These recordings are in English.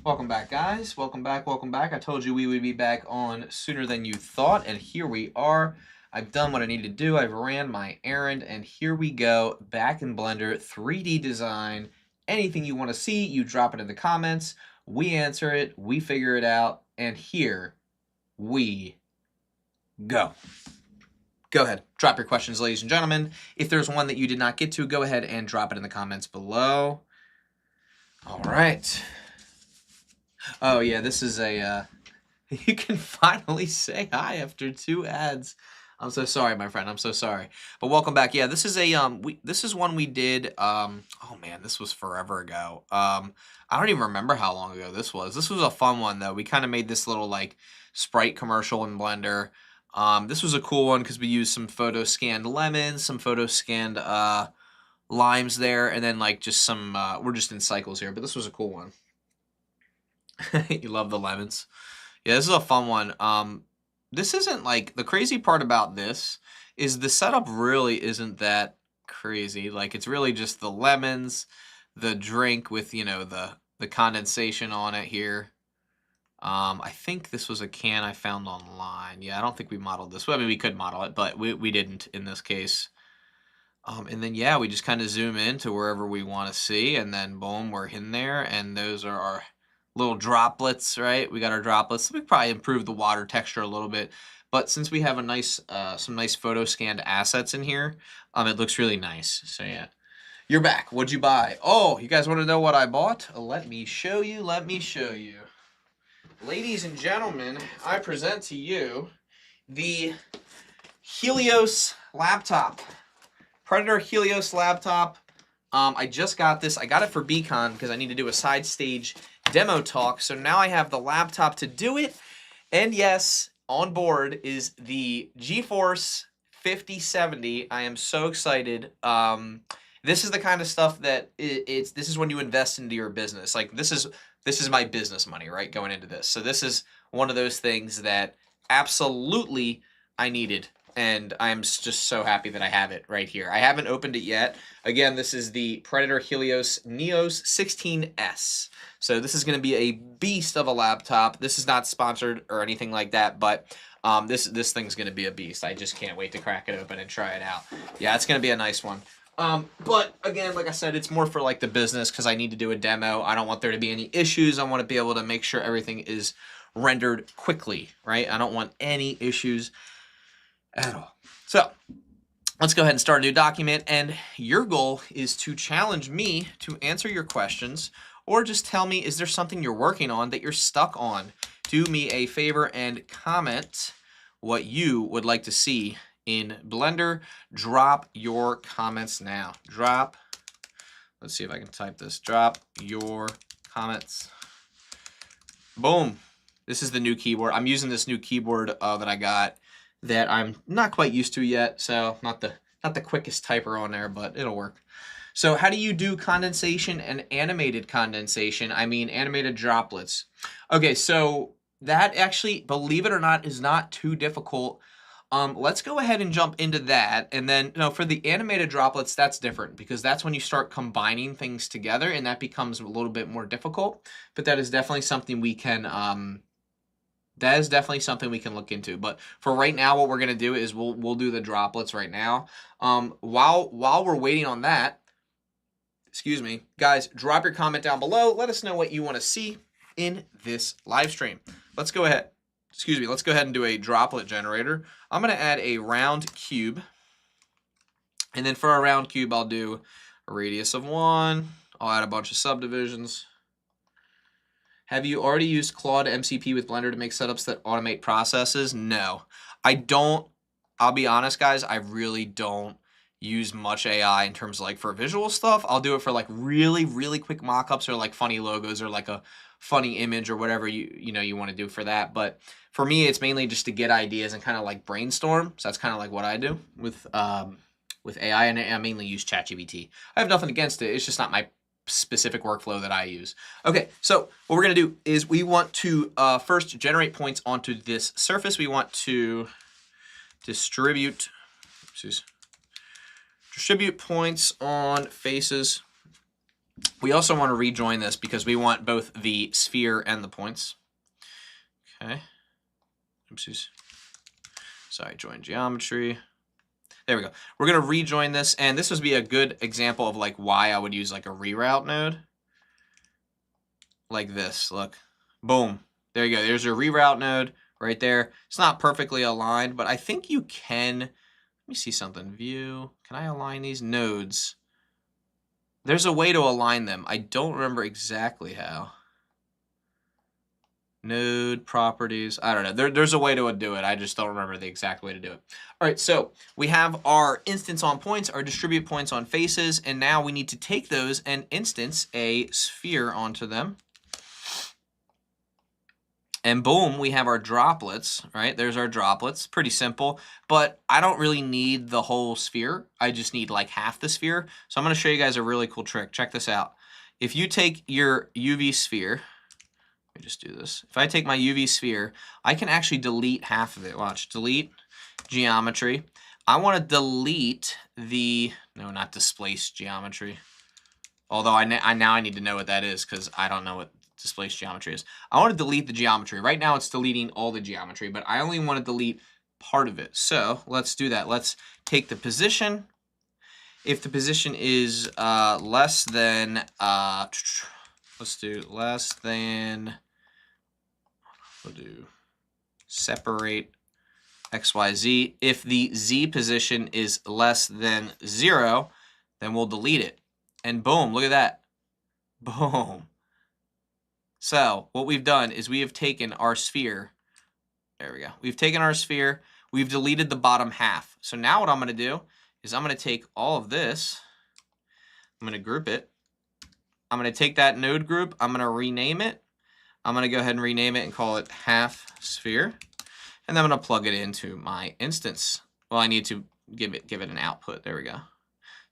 Welcome back, guys. Welcome back, welcome back. I told you we would be back on sooner than you thought, and here we are. I've done what I need to do. I've ran my errand, and here we go, back in Blender, 3D design. Anything you want to see, you drop it in the comments. We answer it, we figure it out, and here we go. Go ahead, drop your questions, ladies and gentlemen. If there's one that you did not get to, go ahead and drop it in the comments below. All right. Oh yeah, this is a, you can finally say hi after 2 ads. I'm so sorry, my friend, I'm so sorry. But welcome back. Yeah, this is a, this is one we did, oh man, this was forever ago. I don't even remember how long ago this was. This was a fun one though. We kind of made this little like sprite commercial in Blender. This was a cool one because we used some photo scanned lemons, some photo scanned limes there, and then like just some, we're just in cycles here, but this was a cool one. You love the lemons. Yeah, this is a fun one. This isn't like, the crazy part about this is the setup really isn't that crazy. Like, it's really just the lemons, the drink with, you know, the condensation on it here. I think this was a can I found online. Yeah, I don't think we modeled this. Well, I mean, we could model it, but we didn't in this case. And then, yeah, we just kind of zoom in to wherever we want to see, and then boom, we're in there, and those are our little droplets, right? We got our droplets. We probably improved the water texture a little bit, but since we have a nice, some nice photo scanned assets in here, it looks really nice. So yeah, you're back. What'd you buy? Oh, you guys want to know what I bought? Let me show you. Let me show you. Ladies and gentlemen, I present to you the Helios laptop. Predator Helios laptop. I just got this. I got it for BCon because I need to do a side stage demo talk. So now I have the laptop to do it. And yes, on board is the GeForce 5070. I am so excited. This is the kind of stuff that this is when you invest into your business. Like this is my business money, right? Going into this. So this is one of those things that absolutely I needed. And I'm just so happy that I have it right here. I haven't opened it yet. Again, this is the Predator Helios Neos 16S. So this is going to be a beast of a laptop. This is not sponsored or anything like that, but this thing's going to be a beast. I just can't wait to crack it open and try it out. Yeah, it's going to be a nice one. But again, like I said, it's more for like the business because I need to do a demo. I don't want there to be any issues. I want to be able to make sure everything is rendered quickly, right? I don't want any issues at all. So let's go ahead and start a new document, and your goal is to challenge me to answer your questions, or just tell me, is there something you're working on that you're stuck on? Do me a favor and comment what you would like to see in Blender. Drop your comments now. Let's see if I can type this. Drop your comments. Boom. This is the new keyboard. I'm using this new keyboard that I got that I'm not quite used to yet, so not the quickest typer on there, but it'll work. So how do you do condensation and animated condensation? I mean animated droplets. Okay, so that actually, believe it or not, is not too difficult. Let's go ahead and jump into that, and then for the animated droplets, that's different because that's when you start combining things together, and that becomes a little bit more difficult. But that is definitely something we can. That is definitely something we can look into. But for right now, what we're gonna do is we'll do the droplets right now. While we're waiting on that, excuse me, guys, drop your comment down below. Let us know what you want to see in this live stream. Let's go ahead. Excuse me. Let's go ahead and do a droplet generator. I'm gonna add a round cube, and then for a round cube, I'll do a radius of 1. I'll add a bunch of subdivisions. Have you already used Claude MCP with Blender to make setups that automate processes? No, I don't. I'll be honest, guys, I really don't use much AI in terms of like for visual stuff. I'll do it for like really, really quick mockups or like funny logos or like a funny image or whatever you want to do for that. But for me, it's mainly just to get ideas and kind of like brainstorm. So that's kind of like what I do with AI, and I mainly use ChatGPT. I have nothing against it. It's just not my specific workflow that I use. Okay, so what we're gonna do is we want to first generate points onto this surface. We want to distribute points on faces We also want to rejoin this because we want both the sphere and the points. Okay. Oopsies. Sorry, join geometry. There we go. We're going to rejoin this, and this would be a good example of like why I would use like a reroute node. Like this, look. Boom. There you go. There's your reroute node right there. It's not perfectly aligned, but I think you can. Let me see something. View. Can I align these nodes? There's a way to align them. I don't remember exactly how. Node properties. I don't know. There's a way to do it. I just don't remember the exact way to do it. All right, so we have our instance on points, our distribute points on faces, and now we need to take those and instance a sphere onto them. And boom, we have our droplets, right? There's our droplets. Pretty simple, but I don't really need the whole sphere. I just need like half the sphere. So I'm going to show you guys a really cool trick. Check this out. If you take your UV sphere, let me just do this. If I take my UV sphere, I can actually delete half of it. Watch, delete geometry. I want to delete the, no, not displace geometry. Although now I need to know what that is because I don't know what displace geometry is. I want to delete the geometry. Right now it's deleting all the geometry, but I only want to delete part of it. So let's do that. Let's take the position. If the position is less than, let's do less than, we'll do separate XYZ. If the Z position is less than 0, then we'll delete it. And boom, look at that. Boom. So what we've done is we have taken our sphere. There we go. We've taken our sphere. We've deleted the bottom half. So now what I'm going to do is I'm going to take all of this. I'm going to group it. I'm going to take that node group. I'm going to rename it. I'm going to go ahead and rename it and call it half sphere. And then I'm going to plug it into my instance. Well, I need to give it an output. There we go.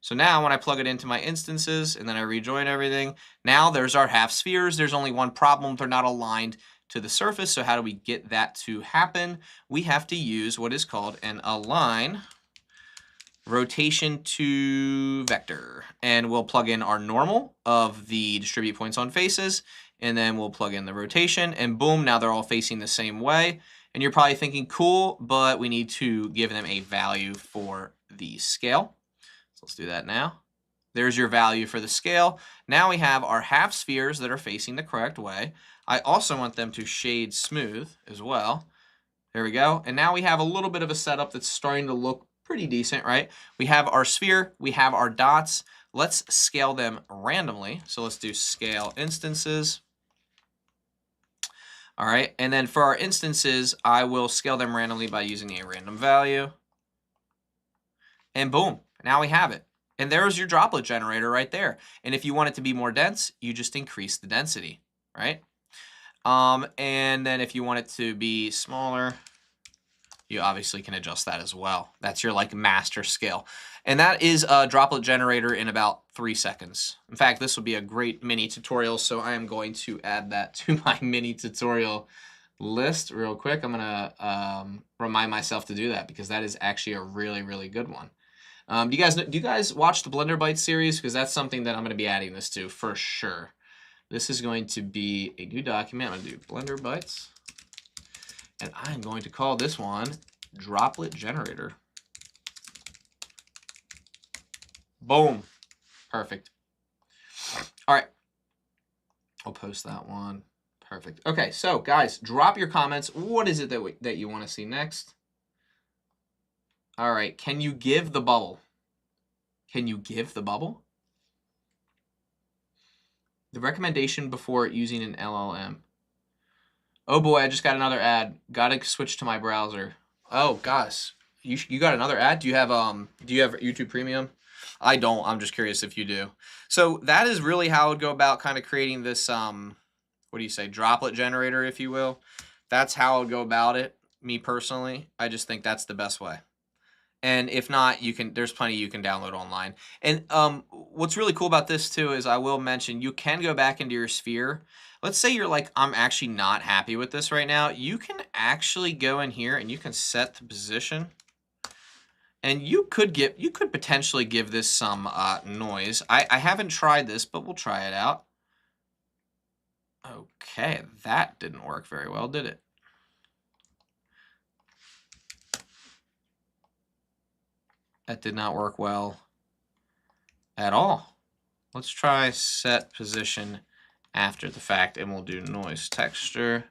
So now when I plug it into my instances and then I rejoin everything, now there's our half spheres. There's only one problem. They're not aligned to the surface. So how do we get that to happen? We have to use what is called an align rotation to vector. And we'll plug in our normal of the distribute points on faces. And then we'll plug in the rotation. And boom, now they're all facing the same way. And you're probably thinking, cool, but we need to give them a value for the scale. Let's do that now. There's your value for the scale. Now we have our half spheres that are facing the correct way. I also want them to shade smooth as well. There we go. And now we have a little bit of a setup that's starting to look pretty decent, right? We have our sphere, we have our dots. Let's scale them randomly. So let's do scale instances. All right, and then for our instances, I will scale them randomly by using a random value. And boom, now we have it. And there's your droplet generator right there. And if you want it to be more dense, you just increase the density, right? And then if you want it to be smaller, you obviously can adjust that as well. That's your like master scale. And that is a droplet generator in about 3 seconds. In fact, this would be a great mini tutorial, so I am going to add that to my mini tutorial list real quick. I'm gonna remind myself to do that because that is actually a really, really good one. Do you guys watch the Blender Bytes series? Because that's something that I'm gonna be adding this to for sure. This is going to be a new document. I'm gonna do Blender Bytes. And I'm going to call this one Droplet Generator. Boom. Perfect. All right. I'll post that one. Perfect. Okay, so guys, drop your comments. What is it that you want to see next? All right. Can you give the bubble? Can you give the bubble? The recommendation before using an LLM. Oh boy, I just got another ad. Gotta switch to my browser. Oh gosh, you got another ad? Do you have YouTube Premium? I don't. I'm just curious if you do. So that is really how I would go about kind of creating this what do you say, droplet generator, if you will. That's how I would go about it. Me personally, I just think that's the best way. And if not, there's plenty you can download online. And what's really cool about this too is I will mention you can go back into your sphere. Let's say you're like, I'm actually not happy with this right now. You can actually go in here and you can set the position. And you could potentially give this some noise. I haven't tried this, but we'll try it out. Okay, that didn't work very well, did it? That did not work well at all. Let's try set position after the fact, and we'll do noise texture.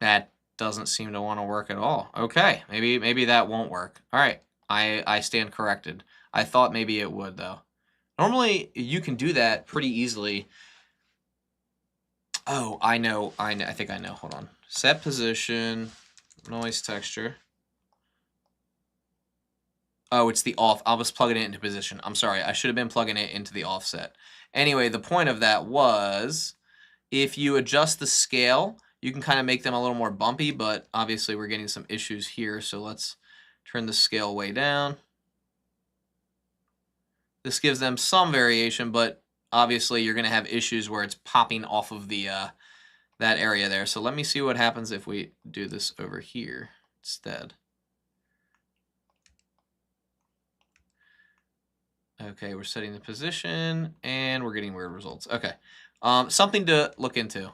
That doesn't seem to want to work at all. Okay, maybe that won't work. All right, I stand corrected. I thought maybe it would, though. Normally, you can do that pretty easily. Oh, I know. I think I know. Hold on. Set position, noise texture. Oh, it's the off. I was plugging it into position. I'm sorry. I should have been plugging it into the offset. Anyway, the point of that was if you adjust the scale, you can kind of make them a little more bumpy, but obviously we're getting some issues here. So let's turn the scale way down. This gives them some variation, but obviously you're going to have issues where it's popping off of the that area there. So let me see what happens if we do this over here instead. Okay, we're setting the position, and we're getting weird results. Okay, something to look into.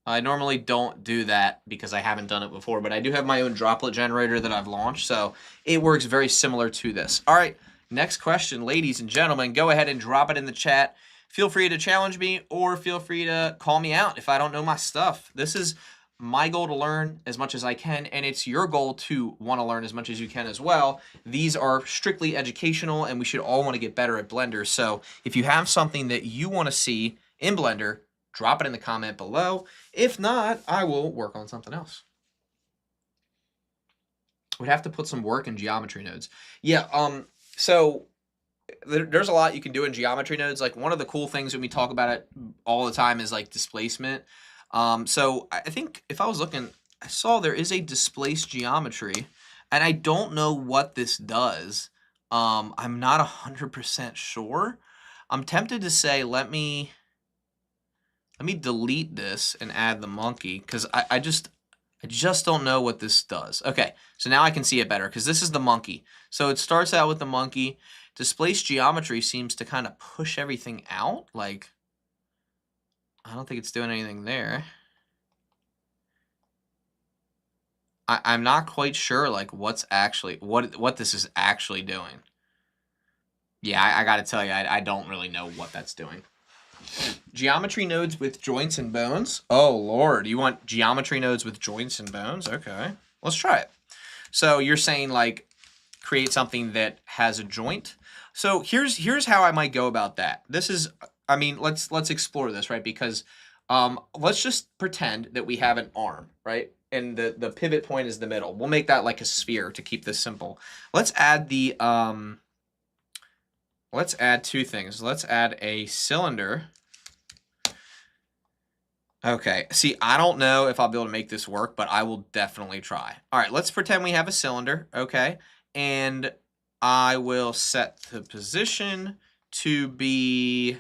I normally don't do that because I haven't done it before, but I do have my own droplet generator that I've launched, so it works very similar to this. All right, next question, ladies and gentlemen, go ahead and drop it in the chat. Feel free to challenge me or feel free to call me out if I don't know my stuff. This is my goal to learn as much as I can, and it's your goal to want to learn as much as you can as well. These are strictly educational, and we should all want to get better at Blender. So if you have something that you want to see in Blender, drop it in the comment below. If not, I will work on something else. We'd have to put some work in geometry nodes. Yeah, so there's a lot you can do in geometry nodes. Like one of the cool things when we talk about it all the time is like displacement. So I think if I was looking, I saw there is a displace geometry, and I don't know what this does. I'm not 100% sure. I'm tempted to say, let me delete this and add the monkey, because I just don't know what this does. Okay, so now I can see it better, because this is the monkey. So it starts out with the monkey. Displace geometry seems to kind of push everything out. Like, I don't think it's doing anything there. I'm not quite sure like what's actually what this is actually doing. Yeah, I gotta tell you, I don't really know what that's doing. Geometry nodes with joints and bones. Oh Lord, you want geometry nodes with joints and bones? Okay, let's try it. So you're saying like create something that has a joint. So here's how I might go about that. This is, I mean, let's explore this, right? Because let's just pretend that we have an arm, right? And the pivot point is the middle. We'll make that like a sphere to keep this simple. Let's add the let's add two things. Let's add a cylinder. Okay, see, I don't know if I'll be able to make this work, but I will definitely try. All right, let's pretend we have a cylinder, okay? And I will set the position to be,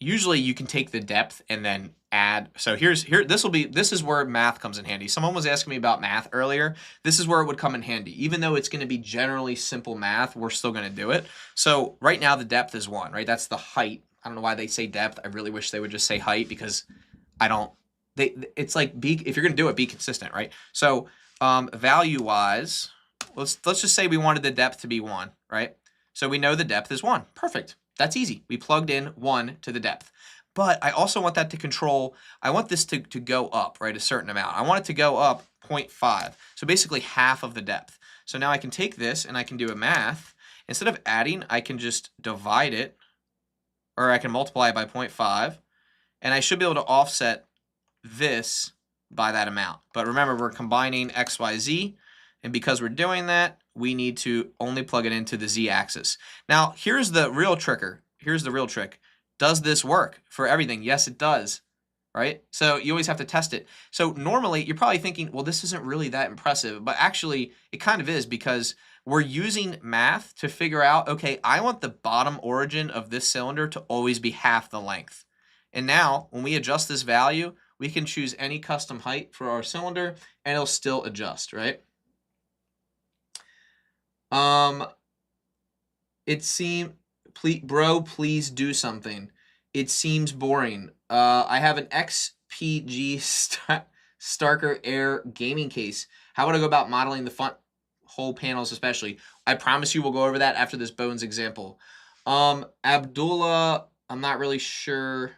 usually you can take the depth and then add. So this is where math comes in handy. Someone was asking me about math earlier. This is where it would come in handy. Even though it's going to be generally simple math, we're still going to do it. So right now the depth is 1, right? That's the height. I don't know why they say depth. I really wish they would just say height, because it's like if you're going to do it, be consistent, right? So value wise, let's just say we wanted the depth to be 1, right? So we know the depth is 1. Perfect. That's easy. We plugged in 1 to the depth. But I also want that to control, I want this to go up, right, a certain amount. I want it to go up 0.5, so basically half of the depth. So now I can take this and I can do a math. Instead of adding, I can just divide it, or I can multiply it by 0.5, and I should be able to offset this by that amount. But remember, we're combining x, y, z, and because we're doing that, we need to only plug it into the z-axis. Now, here's the real tricker. Here's the real trick. Does this work for everything? Yes, it does, right? So you always have to test it. So normally, you're probably thinking, well, this isn't really that impressive, but actually, it kind of is, because we're using math to figure out, okay, I want the bottom origin of this cylinder to always be half the length. And now, when we adjust this value, we can choose any custom height for our cylinder, and it'll still adjust, right? It seems, please do something. It seems boring. I have an XPG Starker Air gaming case. How would I go about modeling the front whole panels especially? I promise you we'll go over that after this Bones example. Abdullah, I'm not really sure.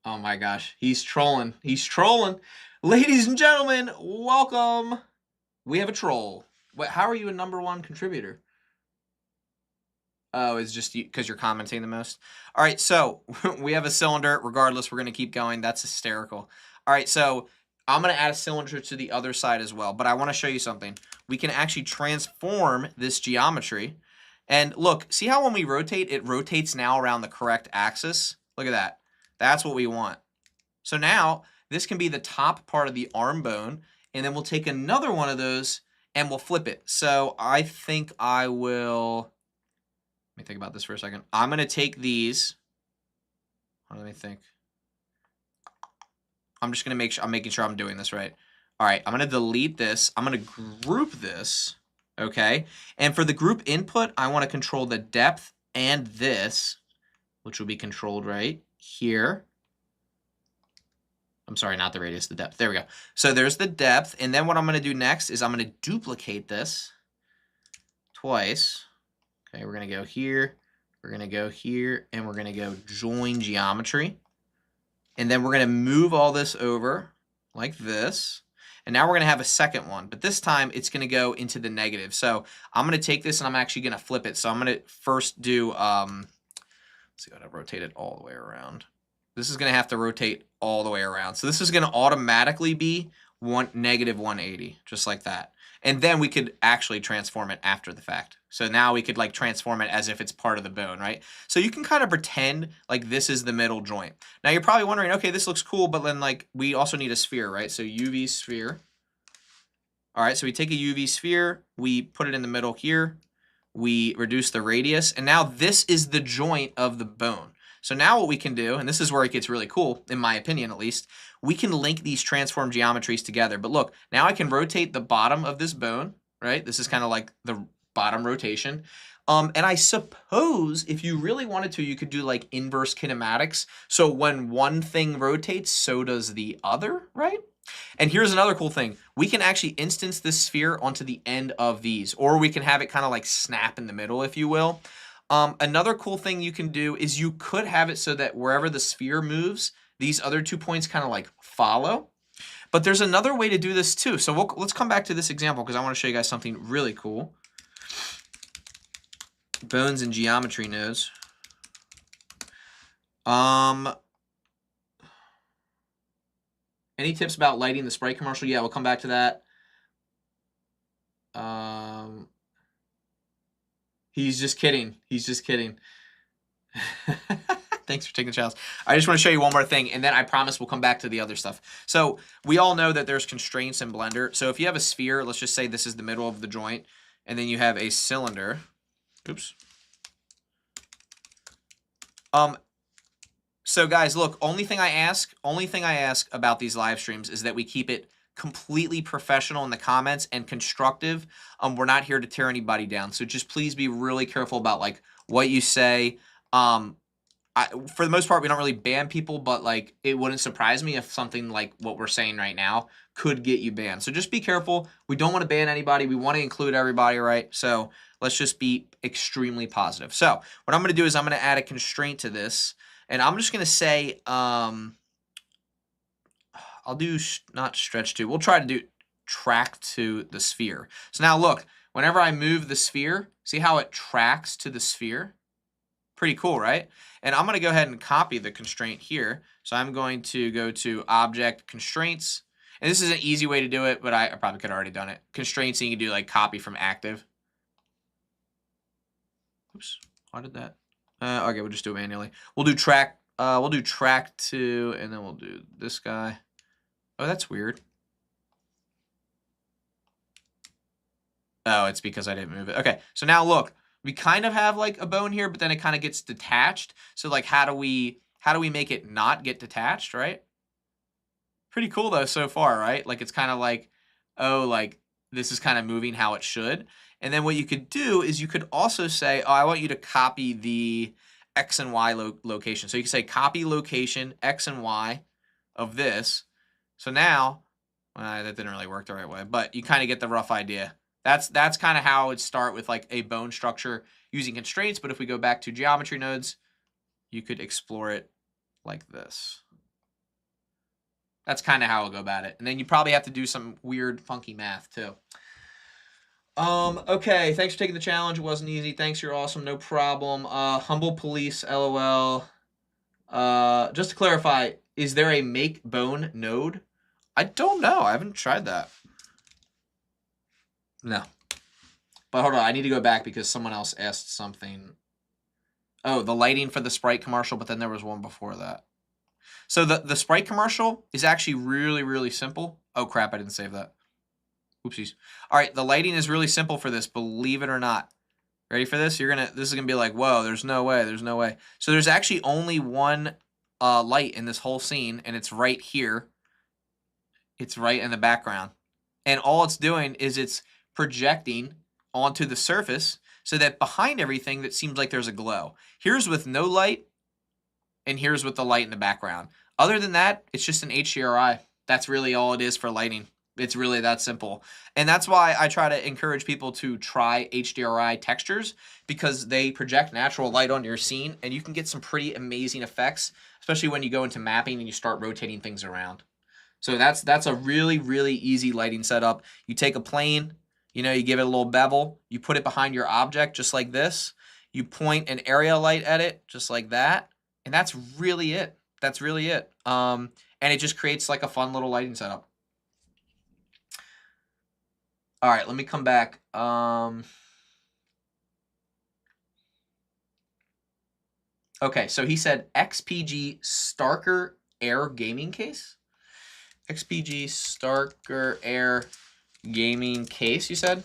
Oh my gosh, he's trolling. He's trolling. Ladies and gentlemen, welcome. We have a troll. How are you a #1 contributor? Oh, it's just because you're commenting the most. All right, so we have a cylinder. Regardless, we're going to keep going. That's hysterical. All right, so I'm going to add a cylinder to the other side as well, but I want to show you something. We can actually transform this geometry. And look, see how when we rotate, it rotates now around the correct axis? Look at that. That's what we want. So now this can be the top part of the arm bone, and then we'll take another one of those and we'll flip it. So I think I will... Let me think about this for a second. I'm going to take these. Let me think. I'm just going to make sure I'm making sure I'm doing this right. All right, I'm going to delete this. I'm going to group this. Okay. And for the group input, I want to control the depth and this, which will be controlled right here. I'm sorry, not the radius, the depth. There we go. So there's the depth. And then what I'm going to do next is I'm going to duplicate this twice. Okay, we're going to go here, we're going to go here, and we're going to go join geometry. And then we're going to move all this over like this. And now we're going to have a second one, but this time it's going to go into the negative. So I'm going to take this and I'm actually going to flip it. So I'm going to first do, let's see, I'm going to rotate it all the way around. This is going to have to rotate all the way around. So this is going to automatically be -180, just like that. And then we could actually transform it after the fact. So now we could like transform it as if it's part of the bone, right? So you can kind of pretend like this is the middle joint. Now you're probably wondering, okay, this looks cool, but then like we also need a sphere, right? So UV sphere. All right, so we take a UV sphere, we put it in the middle here, we reduce the radius, and now this is the joint of the bone. So now what we can do, and this is where it gets really cool, in my opinion at least, we can link these transform geometries together. But look, now I can rotate the bottom of this bone, right? This is kind of like the bottom rotation. And I suppose if you really wanted to, you could do like inverse kinematics. So when one thing rotates, so does the other, right? And here's another cool thing. We can actually instance this sphere onto the end of these, or we can have it kind of like snap in the middle, if you will. Another cool thing you can do is you could have it so that wherever the sphere moves, these other 2 points kind of like follow. But there's another way to do this too. So let's come back to this example because I want to show you guys something really cool. Bones and geometry nodes. Any tips about lighting the Sprite commercial? Yeah, we'll come back to that. He's just kidding. He's just kidding. Thanks for taking the challenge. I just want to show you one more thing, and then I promise we'll come back to the other stuff. So we all know that there's constraints in Blender. So if you have a sphere, let's just say this is the middle of the joint, and then you have a cylinder. Oops. So guys, look, only thing I ask about these live streams is that we keep it completely professional in the comments and constructive. We're not here to tear anybody down. So just please be really careful about like what you say. For the most part, we don't really ban people, but like it wouldn't surprise me if something like what we're saying right now could get you banned. So just be careful. We don't want to ban anybody. We want to include everybody, right? So let's just be extremely positive. So what I'm going to do is I'm going to add a constraint to this, and I'm just going to say, I'll do not stretch to. We'll try to do track to the sphere. So now look, whenever I move the sphere, see how it tracks to the sphere? Pretty cool, right? And I'm going to go ahead and copy the constraint here. So I'm going to go to Object Constraints. And this is an easy way to do it, but I probably could have already done it. Constraints, and you can do like copy from active. Oops, why did that? Okay, we'll just do it manually. We'll do track to, and then we'll do this guy. Oh, that's weird. Oh, it's because I didn't move it. Okay, so now look. We kind of have like a bone here, but then it kind of gets detached. So like how do we make it not get detached, right? Pretty cool though so far, right? Like it's kind of like, oh, like this is kind of moving how it should. And then what you could do is you could also say, oh, I want you to copy the X and Y location. So you can say copy location X and Y of this. So now, that didn't really work the right way, but you kind of get the rough idea. That's kind of how it would start with like a bone structure using constraints. But if we go back to geometry nodes, you could explore it like this. That's kind of how I'll go about it. And then you probably have to do some weird, funky math too. Okay, thanks for taking the challenge. It wasn't easy. Thanks, you're awesome. No problem. Humble Police, LOL. Just to clarify, is there a make bone node? I don't know. I haven't tried that. No. But hold on, I need to go back because someone else asked something. Oh, the lighting for the Sprite commercial, but then there was one before that. So the Sprite commercial is actually really, really simple. Oh, crap, I didn't save that. Oopsies. All right, the lighting is really simple for this, believe it or not. Ready for this? This is gonna be like, whoa, there's no way, there's no way. So there's actually only one light in this whole scene, and it's right here. It's right in the background. And all it's doing is it's projecting onto the surface so that behind everything that seems like there's a glow. Here's with no light, and here's with the light in the background. Other than that, it's just an HDRI. That's really all it is for lighting. It's really that simple. And that's why I try to encourage people to try HDRI textures, because they project natural light on your scene and you can get some pretty amazing effects, especially when you go into mapping and you start rotating things around. So that's a really, really easy lighting setup. You take a plane, you give it a little bevel, you put it behind your object just like this. You point an area light at it just like that. And that's really it. That's really it. And it just creates like a fun little lighting setup. All right, let me come back. Okay, so he said XPG Starker Air gaming case. XPG Starker Air gaming case, you said?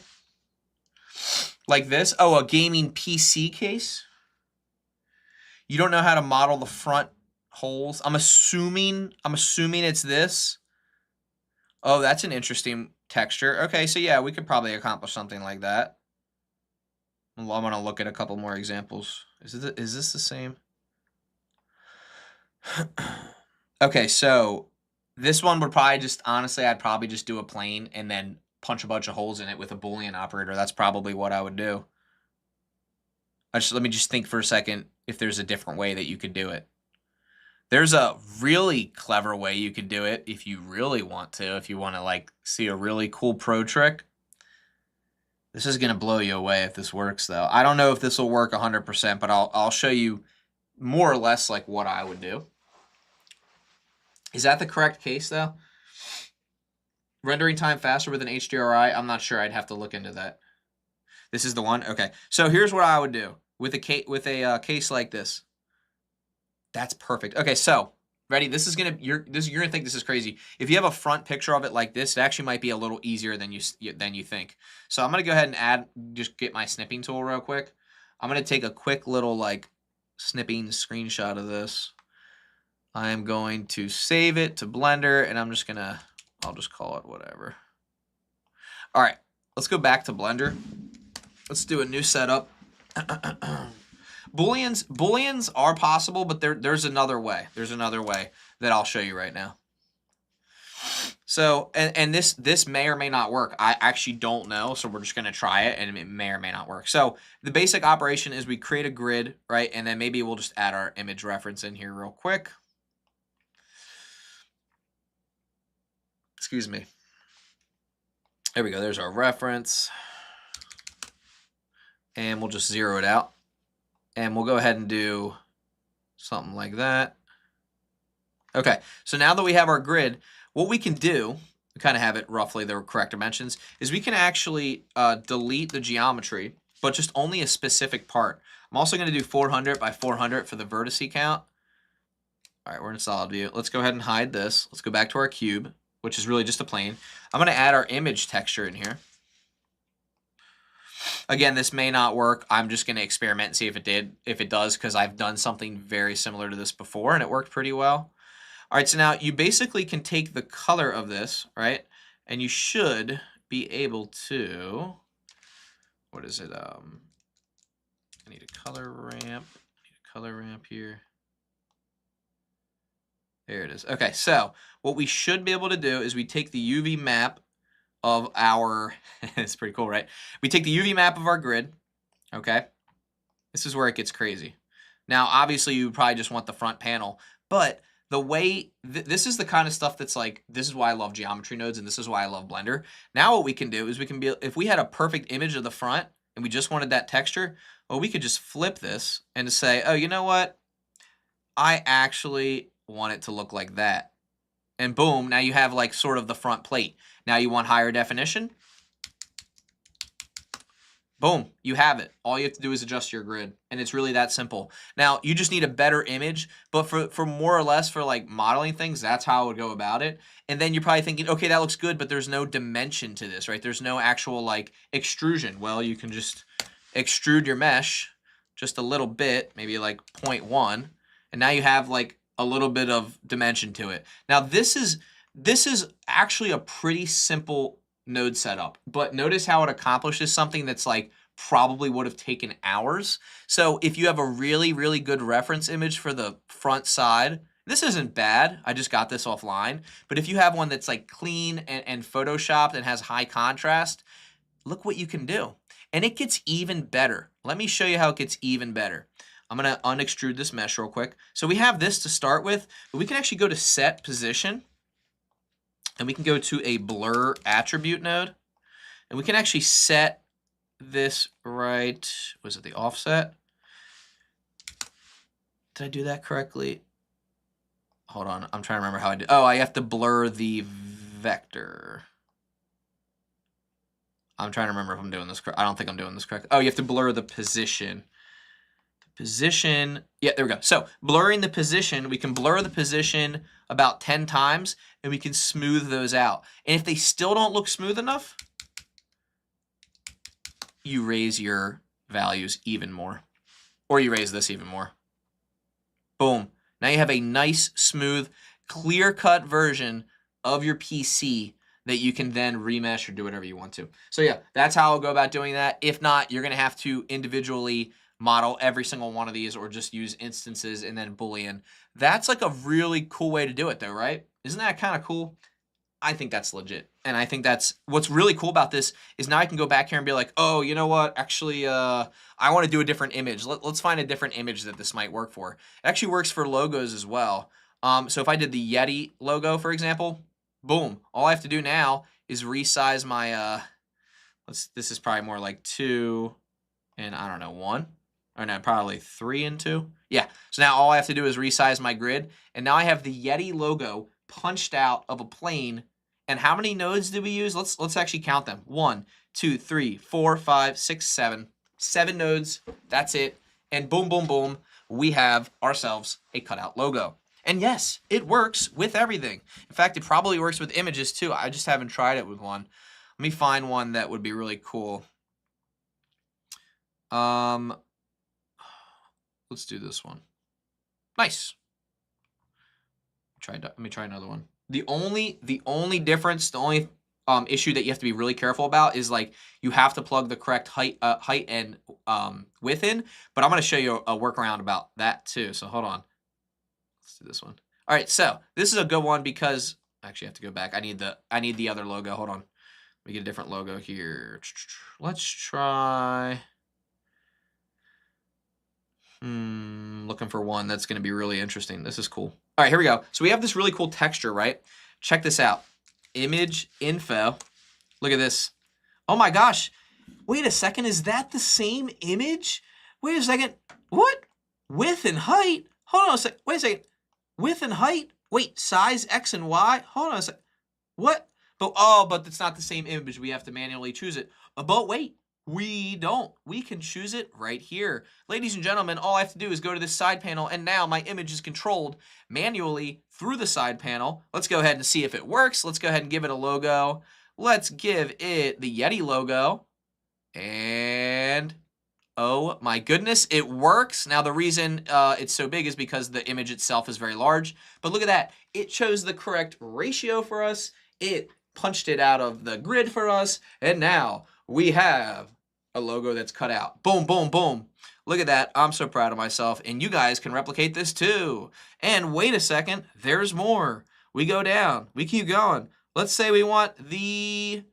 Like this? Oh, a gaming PC case? You don't know how to model the front holes? I'm assuming it's this. Oh, that's an interesting texture. Okay, so yeah, we could probably accomplish something like that. I'm going to look at a couple more examples. Is this the same? Okay, so this one would probably just, honestly, I'd probably just do a plane and then punch a bunch of holes in it with a Boolean operator. That's probably what I would do. Let me just think for a second if there's a different way that you could do it. There's a really clever way you could do it if you really want to, if you want to like see a really cool pro trick. This is going to blow you away if this works though. I don't know if this will work 100%, but I'll show you more or less like what I would do. Is that the correct case though? Rendering time faster with an HDRI? I'm not sure. I'd have to look into that. This is the one? Okay. So here's what I would do with a case like this. That's perfect. Okay, so ready? You're gonna think this is crazy. If you have a front picture of it like this, it actually might be a little easier than you think. So I'm gonna go ahead and just get my snipping tool real quick. I'm gonna take a quick little like snipping screenshot of this. I am going to save it to Blender, and I'll just call it whatever. All right, let's go back to Blender. Let's do a new setup. Booleans are possible, but there's another way. There's another way that I'll show you right now. So, and this may or may not work. I actually don't know, so we're just going to try it, and it may or may not work. So the basic operation is we create a grid, right? And then maybe we'll just add our image reference in here real quick. Excuse me. There we go. There's our reference. And we'll just zero it out. And we'll go ahead and do something like that. Okay, so now that we have our grid, what we can do, to kind of have it roughly the correct dimensions, is we can actually delete the geometry, but just only a specific part. I'm also going to do 400 by 400 for the vertice count. All right, we're in solid view. Let's go ahead and hide this. Let's go back to our cube, which is really just a plane. I'm going to add our image texture in here. Again, this may not work. I'm just going to experiment and see if it does, because I've done something very similar to this before and it worked pretty well. All right, so now you basically can take the color of this, right? And you should be able to what is it? I need a color ramp. Here. There it is. Okay, so what we should be able to do is we take the UV map of our, it's pretty cool, right? We take the UV map of our grid, okay? This is where it gets crazy. Now, obviously, you probably just want the front panel, but the way, this is the kind of stuff that's like, this is why I love geometry nodes, and this is why I love Blender. Now what we can do is we can be, if we had a perfect image of the front, and we just wanted that texture, well, we could just flip this and just say, oh, you know what? I actually want it to look like that. And boom, now you have like sort of the front plate. Now you want higher definition? Boom, you have it. All you have to do is adjust your grid, and it's really that simple. Now, you just need a better image, but for more or less for like modeling things, that's how I would go about it. And then you're probably thinking, okay, that looks good, but there's no dimension to this, right? There's no actual like extrusion. Well, you can just extrude your mesh just a little bit, maybe like 0.1, and now you have like a little bit of dimension to it. Now, this is actually a pretty simple node setup, but notice how it accomplishes something that's like probably would have taken hours. So if you have a really, really good reference image for the front side, this isn't bad. I just got this offline. But if you have one that's like clean and photoshopped and has high contrast, look what you can do. And it gets even better. Let me show you how it gets even better. I'm going to unextrude this mesh real quick. So we have this to start with, but we can actually go to set position. And we can go to a blur attribute node, and we can actually set this right, was it the offset? Did I do that correctly? Hold on, I'm trying to remember how I did. Oh, I have to blur the vector. I'm trying to remember if I'm doing this correct. I don't think I'm doing this correct. Oh, you have to blur the position. Position, yeah, there we go. So blurring the position, we can blur the position about 10 times, and we can smooth those out. And if they still don't look smooth enough, you raise your values even more, or you raise this even more. Boom. Now you have a nice, smooth, clear-cut version of your PC that you can then remesh or do whatever you want to. So yeah, that's how I'll go about doing that. If not, you're going to have to individually model every single one of these, or just use instances and then Boolean. That's like a really cool way to do it though, right? Isn't that kind of cool? I think that's legit. And I think that's what's really cool about this is now I can go back here and be like, oh, you know what? Actually, I want to do a different image. Let's find a different image that this might work for. It actually works for logos as well. So if I did the Yeti logo, for example, boom. All I have to do now is resize my, this is probably more like 2 and I don't know, 1. Or no, probably 3 and 2. Yeah, so now all I have to do is resize my grid, and now I have the Yeti logo punched out of a plane. And how many nodes did we use? Let's actually count them. 1, 2, 3, 4, 5, 6, 7. 7 nodes, that's it. And boom, boom, boom, we have ourselves a cutout logo. And yes, it works with everything. In fact, it probably works with images too. I just haven't tried it with one. Let me find one that would be really cool. Let's do this one. Nice. Let me try another one. The only difference, the only issue that you have to be really careful about is like you have to plug the correct height and width in. But I'm going to show you a workaround about that too. So hold on. Let's do this one. All right. So this is a good one because I actually have to go back. I need the other logo. Hold on. Let me get a different logo here. Let's try. Looking for one that's going to be really interesting. This is cool. All right, here we go. So we have this really cool texture, right? Check this out. Image info. Look at this. Oh my gosh. Wait a second. Is that the same image? Wait a second. What? Width and height? Hold on a second. Wait a second. Width and height? Wait, size X and Y? Hold on a second. What? But it's not the same image. We have to manually choose it. But wait. We don't. We can choose it right here. Ladies and gentlemen, all I have to do is go to this side panel, and now my image is controlled manually through the side panel. Let's go ahead and see if it works. Let's go ahead and give it a logo. Let's give it the Yeti logo. And oh my goodness, it works. Now the reason it's so big is because the image itself is very large. But look at that. It chose the correct ratio for us. It punched it out of the grid for us. And now we have a logo that's cut out. Boom, boom, boom. Look at that. I'm so proud of myself. And you guys can replicate this too. And wait a second, there's more. We go down. We keep going. Let's say we want the...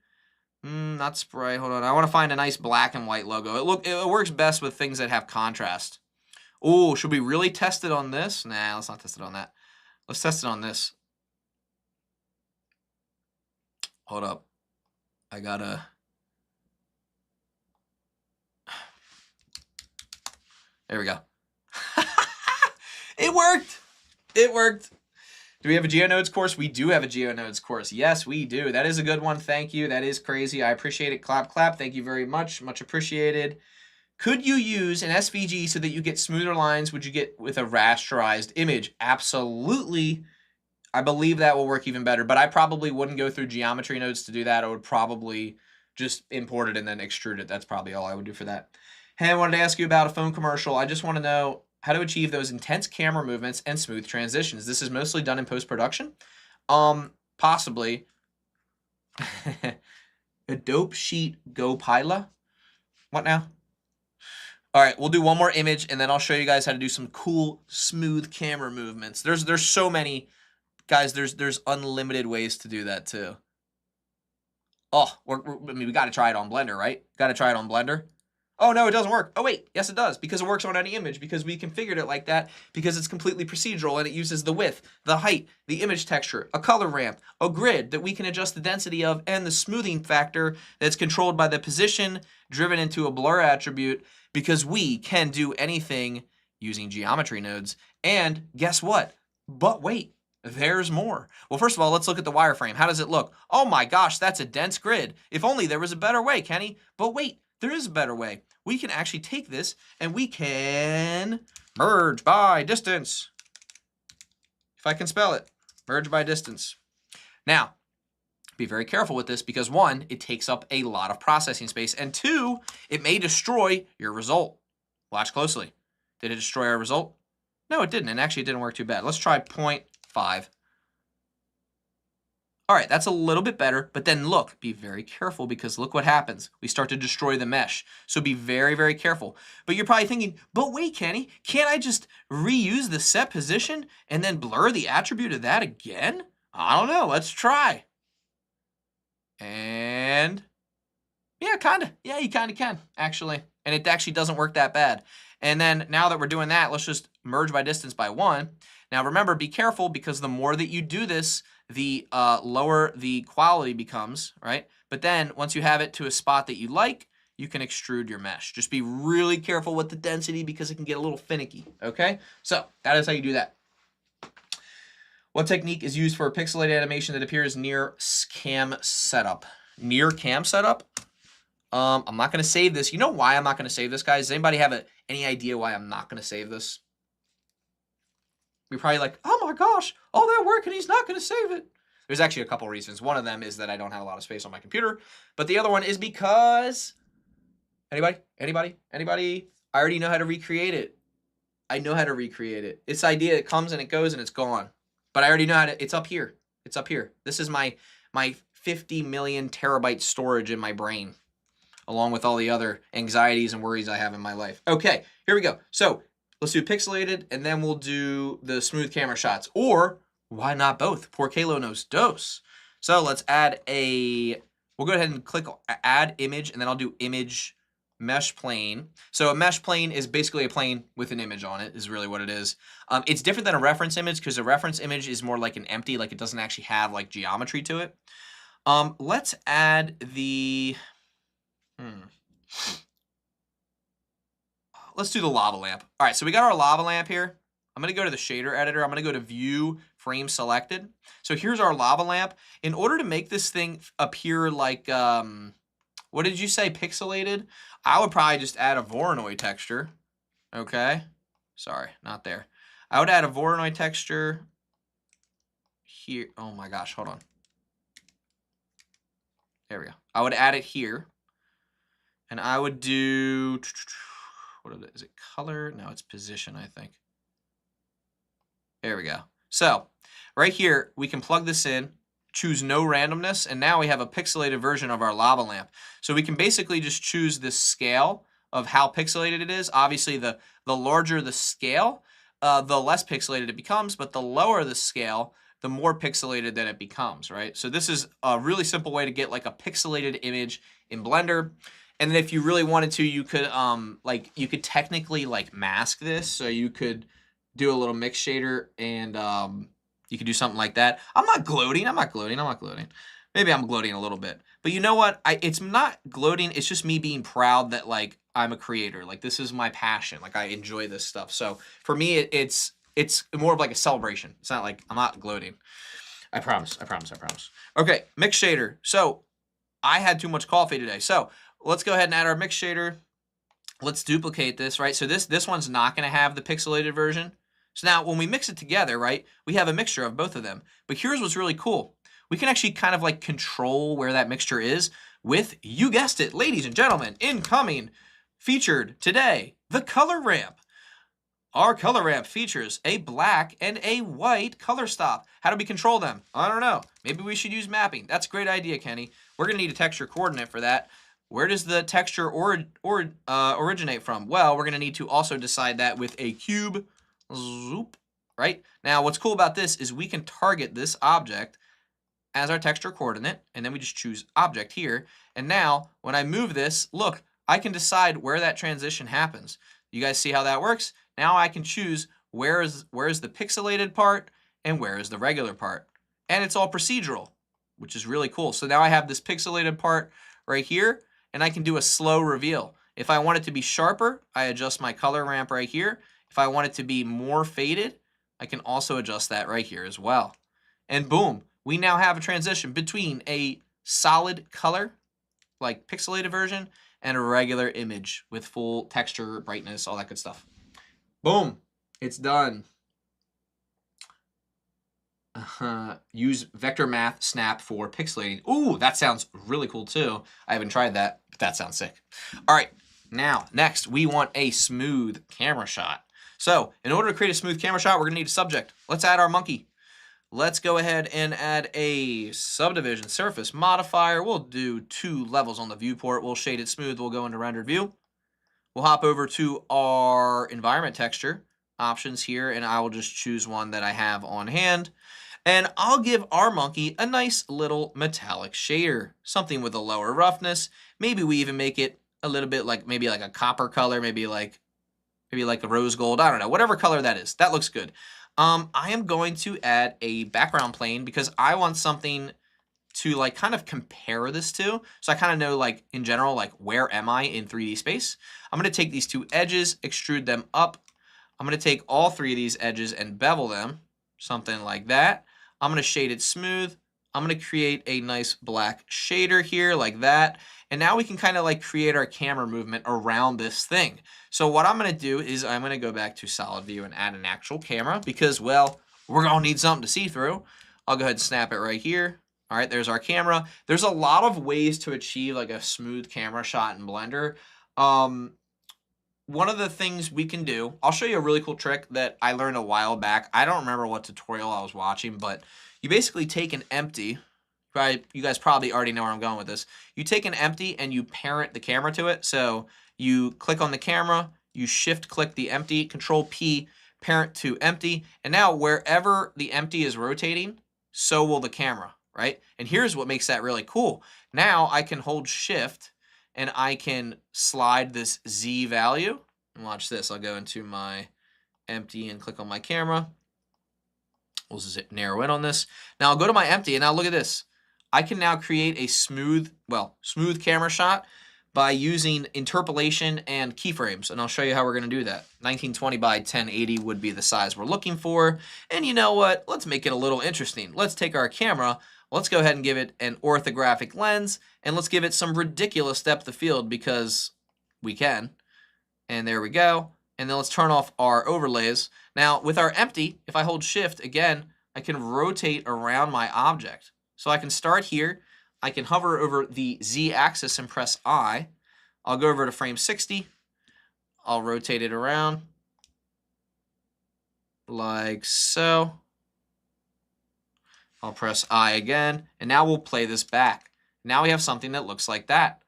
not spray. Hold on. I want to find a nice black and white logo. It works best with things that have contrast. Oh, should we really test it on this? Nah, let's not test it on that. Let's test it on this. Hold up. I gotta... There we go. It worked. It worked. Do we have a GeoNodes course? We do have a GeoNodes course. Yes, we do. That is a good one. Thank you. That is crazy. I appreciate it. Clap, clap. Thank you very much. Much appreciated. Could you use an SVG so that you get smoother lines? Would you get with a rasterized image? Absolutely. I believe that will work even better, but I probably wouldn't go through geometry nodes to do that. I would probably just import it and then extrude it. That's probably all I would do for that. Hey, I wanted to ask you about a phone commercial. I just want to know how to achieve those intense camera movements and smooth transitions. This is mostly done in post-production. Possibly. A dope sheet go pila. What now? All right, we'll do one more image, and then I'll show you guys how to do some cool, smooth camera movements. There's so many. Guys, there's unlimited ways to do that, too. Oh, I mean, we got to try it on Blender, right? Got to try it on Blender. Oh, no, it doesn't work. Oh, wait. Yes, it does, because it works on any image, because we configured it like that, because it's completely procedural, and it uses the width, the height, the image texture, a color ramp, a grid that we can adjust the density of, and the smoothing factor that's controlled by the position driven into a blur attribute, because we can do anything using geometry nodes. And guess what? But wait. There's more. Well, first of all, let's look at the wireframe. How does it look? Oh my gosh, that's a dense grid. If only there was a better way, Kenny. But wait, there is a better way. We can actually take this and we can merge by distance. If I can spell it, merge by distance. Now, be very careful with this because one, it takes up a lot of processing space, and two, it may destroy your result. Watch closely. Did it destroy our result? No, it didn't, and actually it didn't work too bad. Let's try 0.5. All right, that's a little bit better, but then look, be very careful because look what happens. We start to destroy the mesh. So be very, very careful. But you're probably thinking, but wait, Kenny, can't I just reuse the set position and then blur the attribute of that again? I don't know, let's try. And yeah, kinda. Yeah, you kinda can, actually. And it actually doesn't work that bad. And then now that we're doing that, let's just merge by distance by 1. Now remember, be careful because the more that you do this, the lower the quality becomes, right? But then once you have it to a spot that you like, you can extrude your mesh. Just be really careful with the density because it can get a little finicky, okay? So that is how you do that. What technique is used for a pixelated animation that appears near cam setup? Near cam setup? I'm not going to save this. You know why I'm not going to save this, guys? Does anybody have any idea why I'm not going to save this? You're probably like, oh my gosh, all that work and he's not going to save it. There's actually a couple reasons. One of them is that I don't have a lot of space on my computer. But the other one is because... Anybody? I already know how to recreate it. I know how to recreate it. This idea, it comes and it goes and it's gone. But I already know how to... It's up here. It's up here. This is my 50 million terabyte storage in my brain, along with all the other anxieties and worries I have in my life. Okay, here we go. So let's do pixelated, and then we'll do the smooth camera shots. Or why not both? Porque lo nos dos. So let's add a... We'll go ahead and click add image, and then I'll do image mesh plane. So a mesh plane is basically a plane with an image on it, is really what it is. It's different than a reference image because a reference image is more like an empty, like it doesn't actually have like geometry to it. Let's add the... Let's do the lava lamp. All right, so we got our lava lamp here. I'm going to go to the shader editor. I'm going to go to view frame selected. So here's our lava lamp. In order to make this thing appear like, what did you say, pixelated? I would probably just add a Voronoi texture. Okay. Sorry, not there. I would add a Voronoi texture here. Oh my gosh, hold on. There we go. I would add it here. And I would do, is it color? No, it's position, I think. There we go. So right here, we can plug this in, choose no randomness, and now we have a pixelated version of our lava lamp. So we can basically just choose the scale of how pixelated it is. Obviously, the larger the scale, the less pixelated it becomes, but the lower the scale, the more pixelated that it becomes, right? So this is a really simple way to get like a pixelated image in Blender. And then if you really wanted to, you could you could technically like mask this. So you could do a little mix shader and you could do something like that. I'm not gloating. Maybe I'm gloating a little bit. But you know what? It's not gloating. It's just me being proud that like I'm a creator. Like this is my passion. Like I enjoy this stuff. So for me, it's more of like a celebration. It's not like I'm not gloating. I promise. Okay, mix shader. So I had too much coffee today. So let's go ahead and add our mix shader. Let's duplicate this, right? So this one's not going to have the pixelated version. So now when we mix it together, right, we have a mixture of both of them. But here's what's really cool. We can actually kind of like control where that mixture is with, you guessed it, ladies and gentlemen, incoming, featured today, the color ramp. Our color ramp features a black and a white color stop. How do we control them? I don't know. Maybe we should use mapping. That's a great idea, Kenny. We're going to need a texture coordinate for that. Where does the texture originate from? Well, we're going to need to also decide that with a cube. Zoop. Right? Now, what's cool about this is we can target this object as our texture coordinate, and then we just choose object here. And now, when I move this, look, I can decide where that transition happens. You guys see how that works? Now I can choose where is the pixelated part and where is the regular part. And it's all procedural, which is really cool. So now I have this pixelated part right here, and I can do a slow reveal. If I want it to be sharper, I adjust my color ramp right here. If I want it to be more faded, I can also adjust that right here as well. And boom, we now have a transition between a solid color, like pixelated version, and a regular image with full texture, brightness, all that good stuff. Boom, it's done. Use vector math snap for pixelating. Ooh, that sounds really cool too. I haven't tried that, but that sounds sick. All right, now next we want a smooth camera shot. So in order to create a smooth camera shot, we're gonna need a subject. Let's add our monkey. Let's go ahead and add a subdivision surface modifier. We'll do 2 levels on the viewport. We'll shade it smooth. We'll go into rendered view. We'll hop over to our environment texture options here, and I will just choose one that I have on hand. And I'll give our monkey a nice little metallic shader, something with a lower roughness. Maybe we even make it a little bit like maybe like a copper color, maybe like a rose gold. I don't know, whatever color that is. That looks good. I am going to add a background plane because I want something to like kind of compare this to. So I kind of know like in general, like where am I in 3D space? I'm going to take these 2 edges, extrude them up. I'm going to take all 3 of these edges and bevel them, something like that. I'm going to shade it smooth. I'm going to create a nice black shader here like that. And now we can kind of like create our camera movement around this thing. So what I'm going to do is I'm going to go back to solid view and add an actual camera because, well, we're going to need something to see through. I'll go ahead and snap it right here. All right, there's our camera. There's a lot of ways to achieve like a smooth camera shot in Blender. One of the things we can do, I'll show you a really cool trick that I learned a while back. I don't remember what tutorial I was watching, but you basically take an empty, right? You guys probably already know where I'm going with this. You take an empty and you parent the camera to it. So you click on the camera, you shift click the empty, control P, parent to empty. And now wherever the empty is rotating, so will the camera. Right? And here's what makes that really cool. Now I can hold shift and I can slide this Z value. And watch this. I'll go into my empty and click on my camera. We'll just narrow in on this. Now I'll go to my empty and now look at this. I can now create a smooth camera shot by using interpolation and keyframes. And I'll show you how we're going to do that. 1920 by 1080 would be the size we're looking for. And you know what? Let's make it a little interesting. Let's take our camera. Let's go ahead and give it an orthographic lens. And let's give it some ridiculous depth of field because we can. And there we go. And then let's turn off our overlays. Now with our empty, if I hold shift again, I can rotate around my object. So I can start here. I can hover over the Z axis and press I. I'll go over to frame 60. I'll rotate it around like so. I'll press I again, and now we'll play this back. Now we have something that looks like that.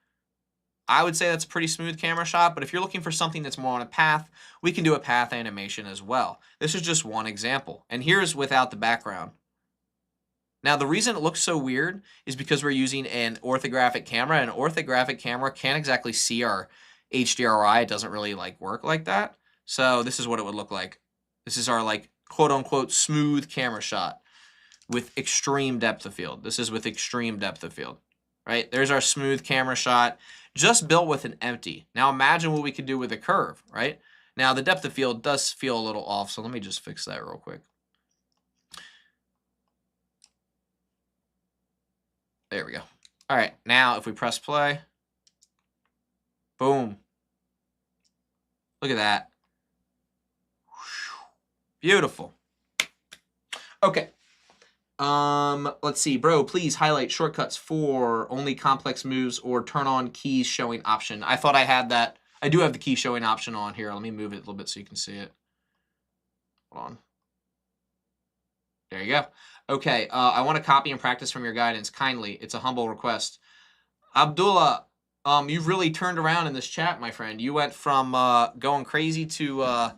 I would say that's a pretty smooth camera shot, but if you're looking for something that's more on a path, we can do a path animation as well. This is just one example, and here's without the background. Now, the reason it looks so weird is because we're using an orthographic camera, and an orthographic camera can't exactly see our HDRI. It doesn't really like work like that. So this is what it would look like. This is our like quote unquote smooth camera shot with extreme depth of field. This is with extreme depth of field, right? There's our smooth camera shot just built with an empty. Now imagine what we could do with a curve, right? Now the depth of field does feel a little off, so let me just fix that real quick. There we go. All right, now if we press play, boom. Look at that. Beautiful. Okay. Let's see, bro, please highlight shortcuts for only complex moves or turn on keys showing option. I thought I had that. I do have the key showing option on here. Let me move it a little bit so you can see it. Hold on. There you go. Okay, I want to copy and practice from your guidance. Kindly, it's a humble request. Abdullah, you've really turned around in this chat, my friend. You went from going crazy to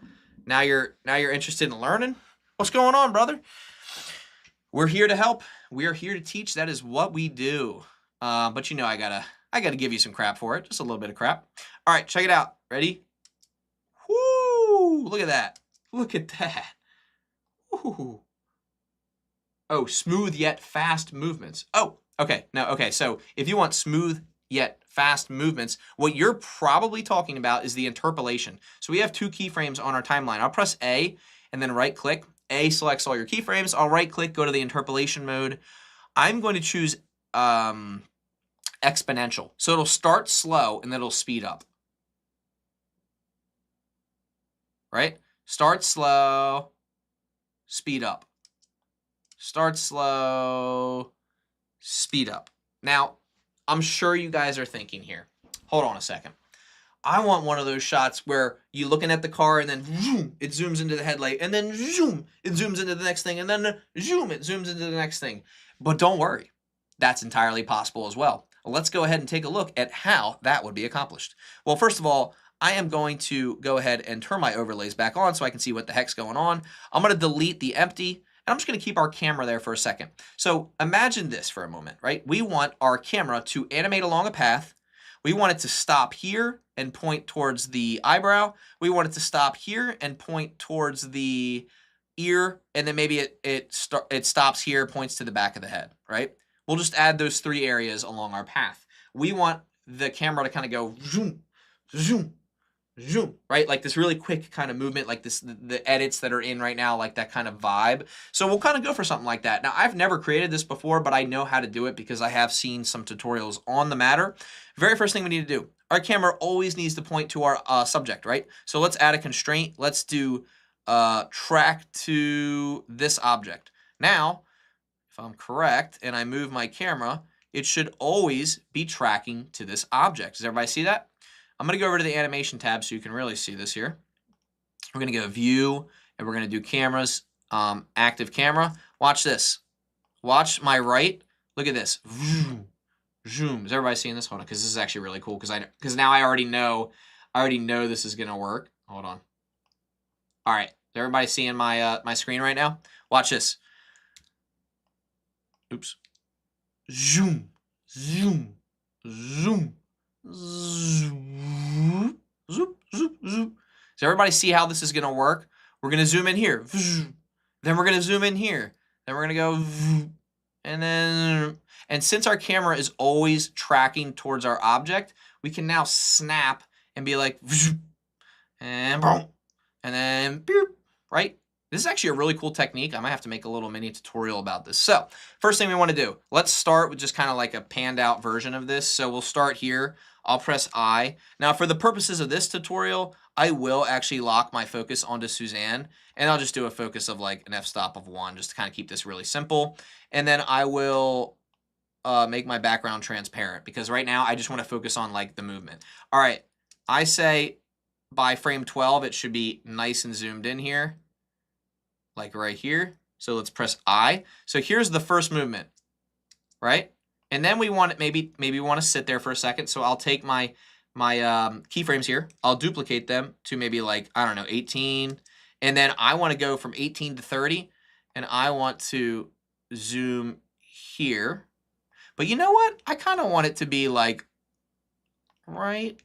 now you're interested in learning. What's going on, brother? We're here to help. We are here to teach. That is what we do. But you know I gotta give you some crap for it. Just a little bit of crap. All right, check it out. Ready? Woo! Look at that. Look at that. Woo! Oh, smooth yet fast movements. Oh, okay. No, okay. So if you want smooth yet fast movements, what you're probably talking about is the interpolation. So we have two keyframes on our timeline. I'll press A and then right click. A selects all your keyframes. I'll right click, go to the interpolation mode. I'm going to choose exponential. So it'll start slow and then it'll speed up. Right? Start slow, speed up. Start slow, speed up. Now, I'm sure you guys are thinking here, hold on a second. I want one of those shots where you're looking at the car and then zoom, it zooms into the headlight, and then zoom, it zooms into the next thing, and then zoom, it zooms into the next thing. But don't worry, that's entirely possible as well. Let's go ahead and take a look at how that would be accomplished. Well, first of all, I am going to go ahead and turn my overlays back on so I can see what the heck's going on. I'm going to delete the empty. And I'm just going to keep our camera there for a second. So imagine this for a moment, right? We want our camera to animate along a path. We want it to stop here and point towards the eyebrow. We want it to stop here and point towards the ear. And then maybe it stops here, points to the back of the head, right? We'll just add those three areas along our path. We want the camera to kind of go zoom, zoom, zoom, right? Like this really quick kind of movement, like this, the edits that are in right now, like that kind of vibe. So we'll kind of go for something like that. Now, I've never created this before, but I know how to do it because I have seen some tutorials on the matter. Very first thing we need to do, our camera always needs to point to our subject, right? So let's add a constraint. Let's do track to this object. Now, if I'm correct and I move my camera, it should always be tracking to this object. Does everybody see that? I'm going to go over to the animation tab so you can really see this here. We're going to go view and we're going to do cameras, active camera. Watch this. Watch my right. Look at this. Zoom. Zoom. Is everybody seeing this? Hold on, because this is actually really cool because now I already know this is going to work. Hold on. All right. Is everybody seeing my my screen right now? Watch this. Oops. Zoom. Zoom. Zoom. Zoom, zoom, zoom, zoom. Does everybody see how this is going to work? We're going to zoom in here. Then we're going to zoom in here. Then we're going to go. And since our camera is always tracking towards our object, we can now snap and be like, and boom, and then, right? This is actually a really cool technique. I might have to make a little mini tutorial about this. So first thing we want to do, let's start with just kind of like a panned out version of this. So we'll start here. I'll press I. Now for the purposes of this tutorial, I will actually lock my focus onto Suzanne, and I'll just do a focus of like an f-stop of 1 just to kind of keep this really simple. And then I will make my background transparent because right now I just want to focus on like the movement. All right, I say by frame 12, it should be nice and zoomed in here. Like right here. So let's press I. So here's the first movement, right? And then we want it, maybe we want to sit there for a second. So I'll take my keyframes here. I'll duplicate them to maybe like, I don't know, 18. And then I want to go from 18 to 30. And I want to zoom here. But you know what? I kind of want it to be like right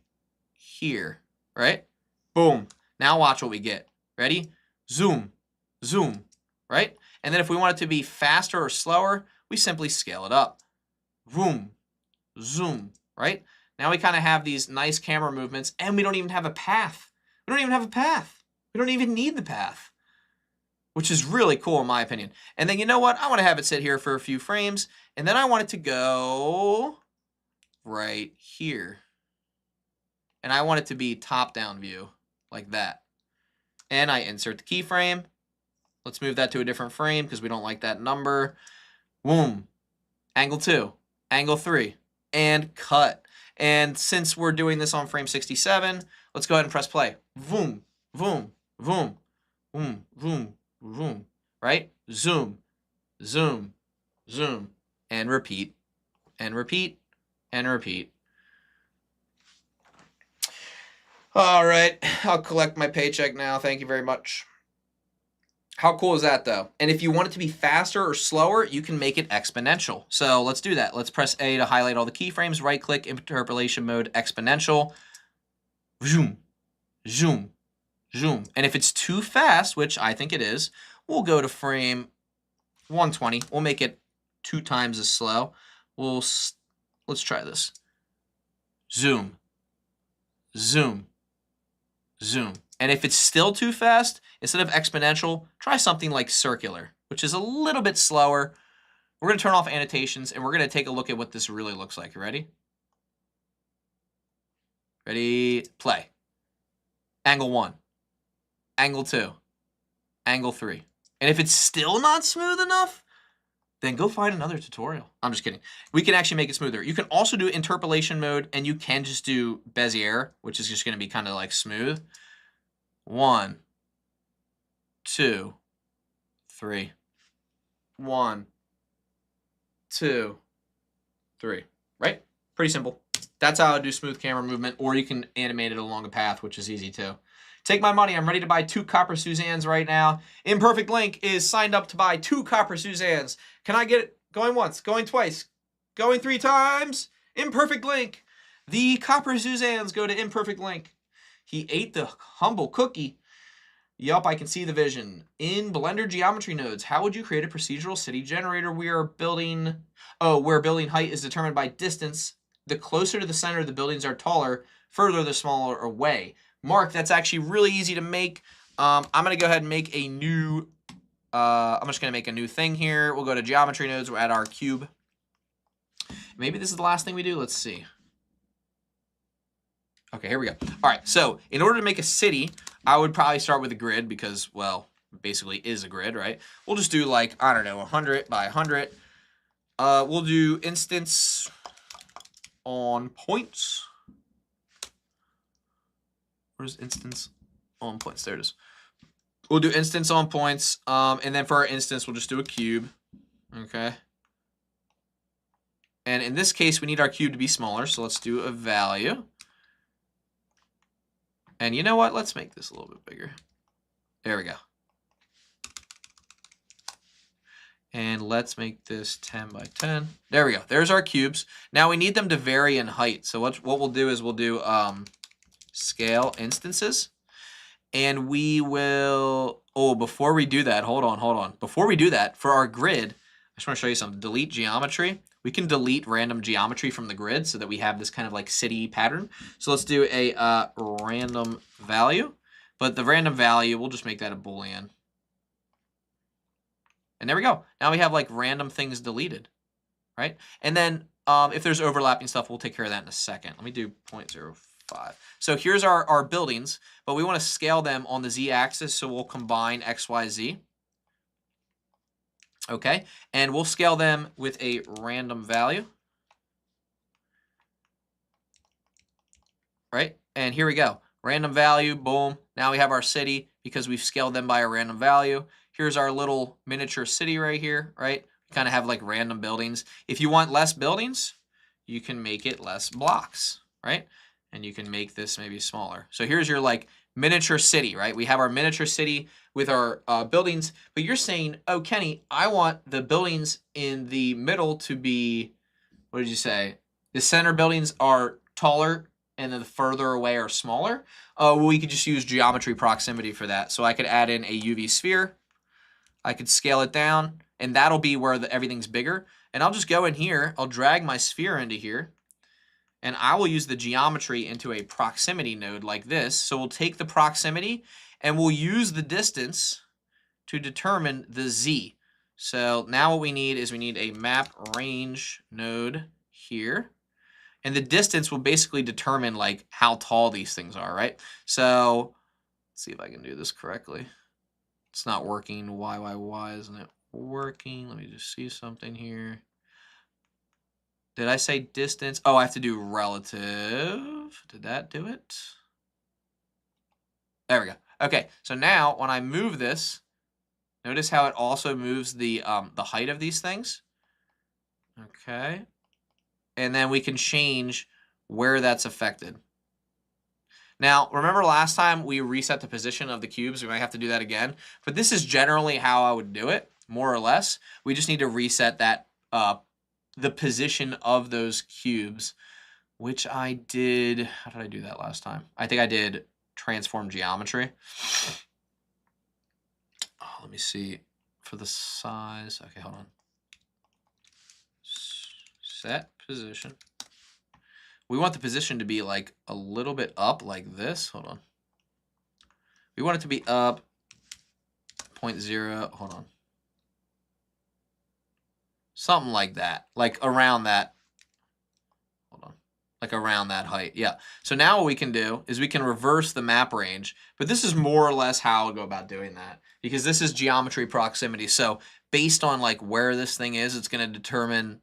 here, right? Boom. Now watch what we get. Ready? Zoom, zoom, right? And then if we want it to be faster or slower, we simply scale it up. Vroom, zoom, right? Now we kind of have these nice camera movements, and we don't even have a path. We don't even have a path. We don't even need the path, which is really cool in my opinion. And then you know what? I want to have it sit here for a few frames, and then I want it to go right here. And I want it to be top-down view, like that. And I insert the keyframe. Let's move that to a different frame because we don't like that number. Boom. Angle 2, angle 3, and cut. And since we're doing this on frame 67, let's go ahead and press play. Boom, boom, boom, boom, boom, boom, right? Zoom, zoom, zoom, and repeat, and repeat, and repeat. All right, I'll collect my paycheck now. Thank you very much. How cool is that, though? And if you want it to be faster or slower, you can make it exponential. So let's do that. Let's press A to highlight all the keyframes. Right-click, interpolation mode, exponential. Zoom, zoom, zoom. And if it's too fast, which I think it is, we'll go to frame 120. We'll make it 2 times as slow. Let's try this. Zoom, zoom, zoom. And if it's still too fast, instead of exponential, try something like circular, which is a little bit slower. We're going to turn off annotations, and we're going to take a look at what this really looks like. You ready? Ready? Play. Angle 1. Angle 2. Angle 3. And if it's still not smooth enough, then go find another tutorial. I'm just kidding. We can actually make it smoother. You can also do interpolation mode, and you can just do Bezier, which is just going to be kind of like smooth. 1, 2, 3. 1, 2, 3. Right? Pretty simple. That's how I do smooth camera movement, or you can animate it along a path, which is easy too. Take my money. I'm ready to buy 2 copper Suzannes right now. Imperfect Link is signed up to buy 2 copper Suzannes. Can I get it? Going once, going twice, going 3 times. Imperfect Link. The copper Suzannes go to Imperfect Link. He ate the humble cookie. Yup, I can see the vision. In Blender geometry nodes, how would you create a procedural city generator? Where building height is determined by distance. The closer to the center the buildings are taller, further the smaller away. Mark, that's actually really easy to make. I'm going to go ahead and make a new, I'm just going to make a new thing here. We'll go to geometry nodes. We'll add our cube. Maybe this is the last thing we do. Let's see. Okay, here we go. All right, so in order to make a city, I would probably start with a grid because, well, basically is a grid, right? We'll just do like, I don't know, 100 by 100. We'll do instance on points. Where's instance on points? There it is. We'll do instance on points. And then for our instance, we'll just do a cube. Okay. And in this case, we need our cube to be smaller. So let's do a value. And you know what? Let's make this a little bit bigger. There we go. And let's make this 10 by 10. There we go. There's our cubes. Now we need them to vary in height. So what we'll do is we'll do scale instances. And we will, before we do that, hold on. Before we do that, for our grid, I just want to show you something. Delete geometry. We can delete random geometry from the grid so that we have this kind of like city pattern. So let's do a random value. But the random value, we'll just make that a Boolean. And there we go. Now we have like random things deleted, right? And then if there's overlapping stuff, we'll take care of that in a second. Let me do 0.05. So here's our buildings, but we want to scale them on the z-axis, so we'll combine x, y, z. Okay, and we'll scale them with a random value. Right, and here we go. Random value, boom. Now we have our city because we've scaled them by a random value. Here's our little miniature city right here, right? We kind of have like random buildings. If you want less buildings, you can make it less blocks, right? And you can make this maybe smaller. So here's your like miniature city, right? We have our miniature city with our buildings, but you're saying, oh, Kenny, I want the buildings in the middle to be, what did you say? The center buildings are taller and then the further away are smaller. Well, we could just use geometry proximity for that. So I could add in a UV sphere. I could scale it down, and that'll be where everything's bigger. And I'll just go in here. I'll drag my sphere into here, and I will use the geometry into a proximity node like this. So we'll take the proximity, and we'll use the distance to determine the z. So now what we need is we need a map range node here. And the distance will basically determine like how tall these things are, right? So let's see if I can do this correctly. It's not working. Why isn't it working? Let me just see something here. Did I say distance? Oh, I have to do relative. Did that do it? There we go. Okay, so now when I move this, notice how it also moves the height of these things. Okay. And then we can change where that's affected. Now, remember last time we reset the position of the cubes? We might have to do that again. But this is generally how I would do it, more or less. We just need to reset that the position of those cubes, which I did. How did I do that last time? I think I did transform geometry. Oh, let me see. For the size. Okay, hold on. Set position. We want the position to be like a little bit up like this. Hold on. We want it to be up 0.0. Hold on. Something like that. Like around that. Hold on. Like around that height. Yeah. So now what we can do is we can reverse the map range. But this is more or less how I'll go about doing that. Because this is geometry proximity. So based on like where this thing is, it's going to determine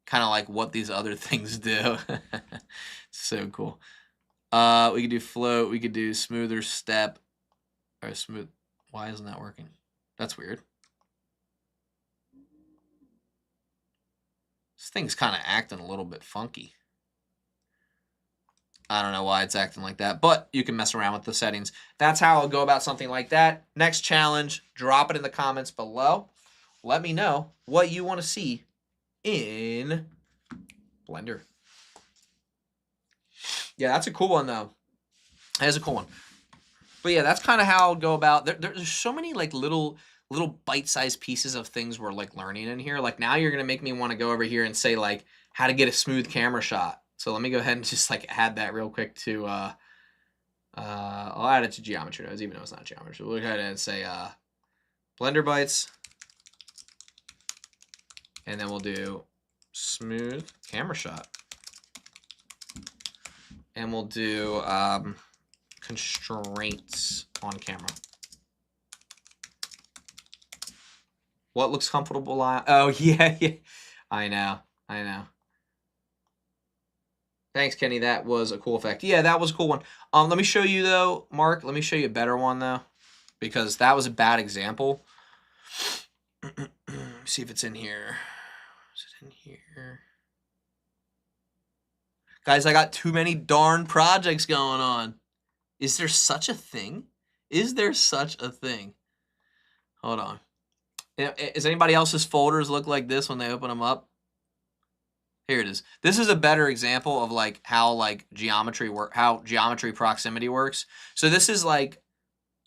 kind of like what these other things do. So cool. We could do float. We could do smoother step. Or smooth. Why isn't that working? That's weird. This thing's kind of acting a little bit funky. I don't know why it's acting like that, but you can mess around with the settings. That's how I'll go about something like that. Next challenge, drop it in the comments below. Let me know what you want to see in Blender. Yeah, that's a cool one, though. That is a cool one. But yeah, that's kind of how I'll go about. There's so many like little bite-sized pieces of things we're like learning in here. Like now you're gonna make me want to go over here and say like how to get a smooth camera shot. So let me go ahead and just like add that real quick to. I'll add it to geometry nodes, even though it's not geometry. We'll go ahead and say Blender bytes, and then we'll do smooth camera shot. And we'll do constraints on camera. What looks comfortable? Oh, yeah. I know. Thanks, Kenny. That was a cool effect. Yeah, that was a cool one. Let me show you, though, Mark. Let me show you a better one, though, because that was a bad example. See if it's in here. Is it in here? Guys, I got too many darn projects going on. Is there such a thing? Is there such a thing? Hold on. Does anybody else's folders look like this when they open them up? Here it is. This is a better example of like how like geometry proximity works. So this is like,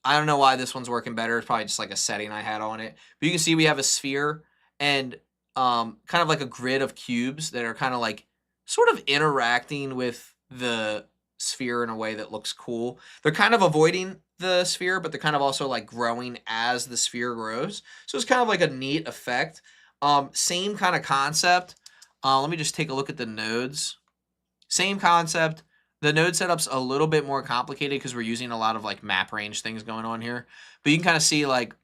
I don't know why this one's working better. It's probably just like a setting I had on it. But you can see we have a sphere and kind of like a grid of cubes that are kind of like sort of interacting with the sphere in a way that looks cool. They're kind of avoiding the sphere, but they're kind of also like growing as the sphere grows. So it's kind of like a neat effect. Same kind of concept. Let me just take a look at the nodes. Same concept. The node setup's a little bit more complicated because we're using a lot of like map range things going on here. But you can kind of see like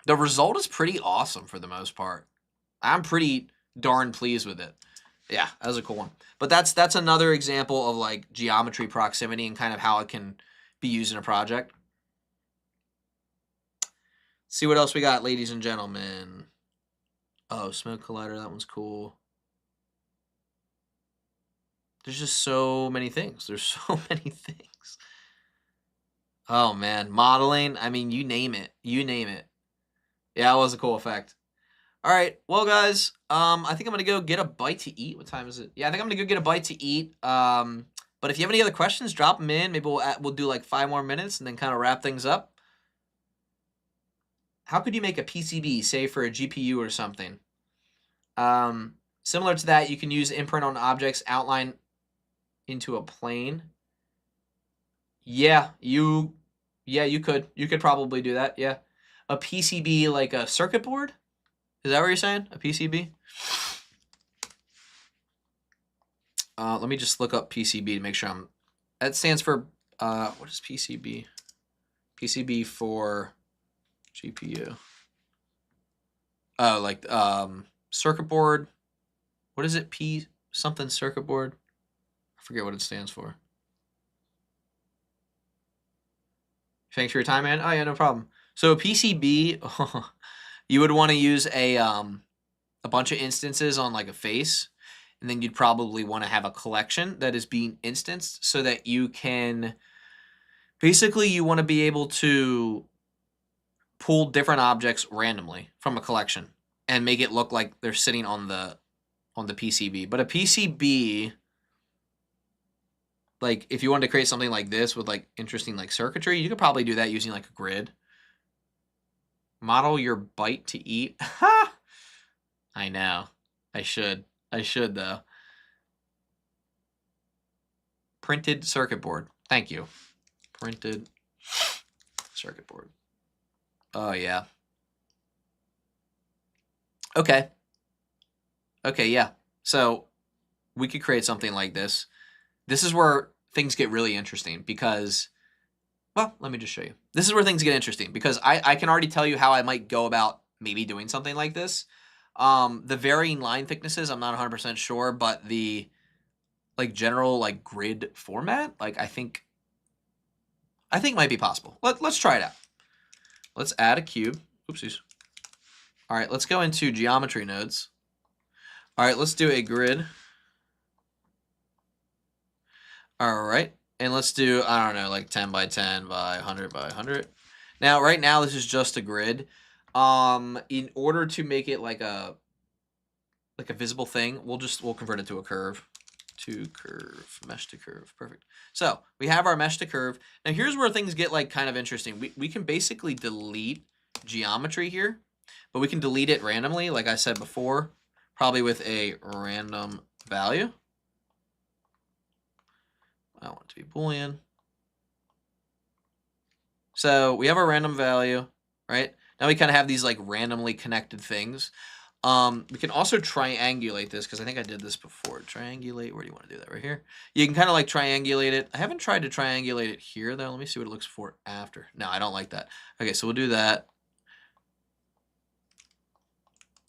the result is pretty awesome for the most part. I'm pretty darn pleased with it. Yeah, that was a cool one. But that's another example of like geometry proximity and kind of how it can be used in a project. Let's see what else we got, ladies and gentlemen. Oh, smoke collider, that one's cool. There's just so many things. There's so many things. Oh man, modeling. I mean, you name it. You name it. Yeah, it was a cool effect. All right, well, guys, I think I'm gonna go get a bite to eat. What time is it? Yeah, I think I'm gonna go get a bite to eat. But if you have any other questions, drop them in. Maybe we'll do like 5 more minutes and then kind of wrap things up. How could you make a PCB, say for a GPU or something? Similar to that, you can use imprint on objects, outline into a plane. Yeah, you could. You could probably do that. Yeah, a PCB like a circuit board. Is that what you're saying? A PCB? Let me just look up PCB to make sure I'm. That stands for what is PCB? PCB for GPU. Oh, like circuit board. What is it? P something circuit board. I forget what it stands for. Thanks for your time, man. Oh yeah, no problem. So PCB, you would want to use a bunch of instances on like a face, and then you'd probably want to have a collection that is being instanced so that you can. Basically, you want to be able to pull different objects randomly from a collection and make it look like they're sitting on the PCB. But a PCB, like if you wanted to create something like this with like interesting like circuitry, you could probably do that using like a grid. Model your bite to eat. Ha! I know. I should though. Printed circuit board. Thank you. Printed circuit board. Oh yeah. Okay. Okay, yeah. So we could create something like this. This is where things get really interesting because, well, let me just show you. This is where things get interesting because I can already tell you how I might go about maybe doing something like this. The varying line thicknesses, I'm not 100% sure, but the like general like grid format, like I think might be possible. Let's try it out. Let's add a cube. Oopsies. All right, let's go into geometry nodes. All right, let's do a grid. All right, and let's do, I don't know, like 10 by 10 by 100 by 100. Now, right now, this is just a grid. In order to make it like a visible thing, we'll convert it to a curve. To curve, mesh to curve, perfect. So we have our mesh to curve. Now here's where things get like kind of interesting. We can basically delete geometry here, but we can delete it randomly, like I said before, probably with a random value. I want it to be Boolean. So we have our random value, right? Now we kind of have these like randomly connected things. We can also triangulate this because I think I did this before. Triangulate, where do you want to do that? Right here. You can kind of like triangulate it. I haven't tried to triangulate it here though. Let me see what it looks for after. No, I don't like that. Okay, so we'll do that.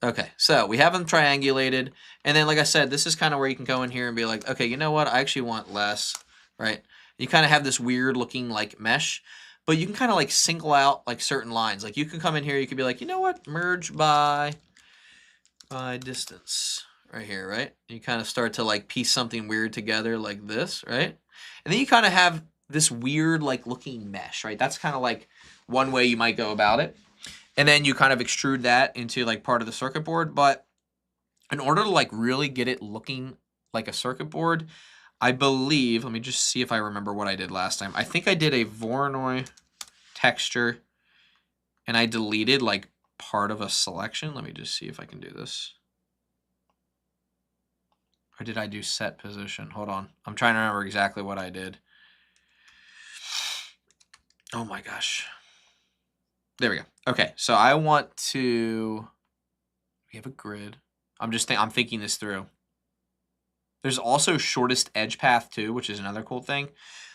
Okay, so we have them triangulated. And then like I said, this is kind of where you can go in here and be like, okay, you know what? I actually want less, right? You kind of have this weird looking like mesh, but you can kind of like single out like certain lines. Like you can come in here, you could be like, you know what? Merge by distance right here, right? You kind of start to like piece something weird together like this, right? And then you kind of have this weird like looking mesh, right? That's kind of like one way you might go about it. And then you kind of extrude that into like part of the circuit board. But in order to like really get it looking like a circuit board, I believe, let me just see if I remember what I did last time. I think I did a Voronoi texture and I deleted like part of a selection. Let me just see if I can do this. Or did I do set position? Hold on. I'm trying to remember exactly what I did. Oh my gosh. There we go. Okay, so I want to, we have a grid. I'm thinking this through. There's also shortest edge path too, which is another cool thing.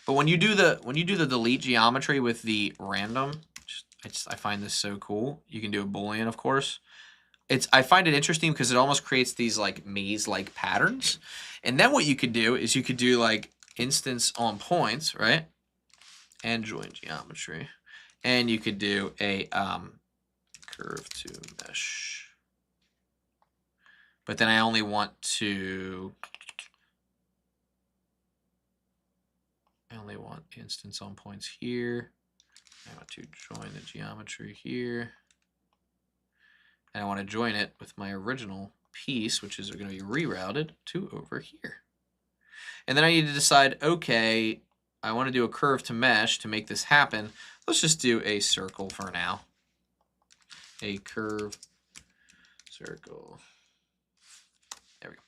But when you do the delete geometry with the random, I find this so cool. You can do a Boolean, of course. I find it interesting because it almost creates these like maze-like patterns. And then what you could do is you could do like instance on points, right? And join geometry. And you could do a curve to mesh. But then I only want to, instance on points here. I want to join the geometry here. And I want to join it with my original piece, which is going to be rerouted to over here. And then I need to decide, okay, I want to do a curve to mesh to make this happen. Let's just do a circle for now. A curve circle. There we go.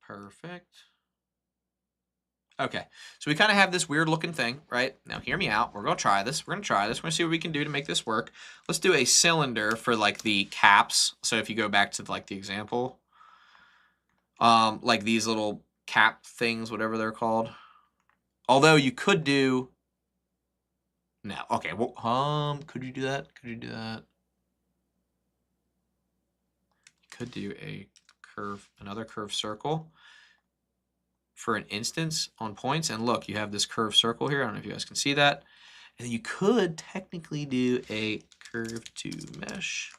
Perfect. Okay, so we kind of have this weird looking thing, right? Now hear me out. We're going to try this. We're going to see what we can do to make this work. Let's do a cylinder for like the caps. So if you go back to like the example, like these little cap things, whatever they're called. Although you could do, no, okay, well, could you do that? Could you do that? You could do a curve, another curved circle for an instance on points. And look, you have this curved circle here. I don't know if you guys can see that. And then you could technically do a curve to mesh.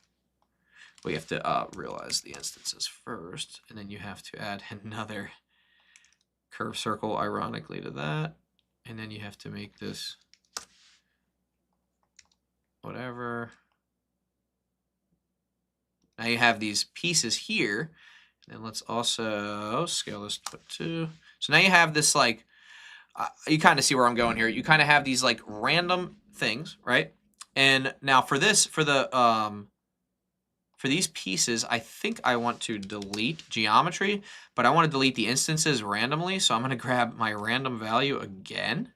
We have to realize the instances first, and then you have to add another curved circle ironically to that. And then you have to make this whatever. Now you have these pieces here. And let's also scale this to 2. So now you have this like, you kind of see where I'm going here. You kind of have these like random things, right? And now for this, for these pieces, I think I want to delete geometry, but I want to delete the instances randomly. So I'm going to grab my random value again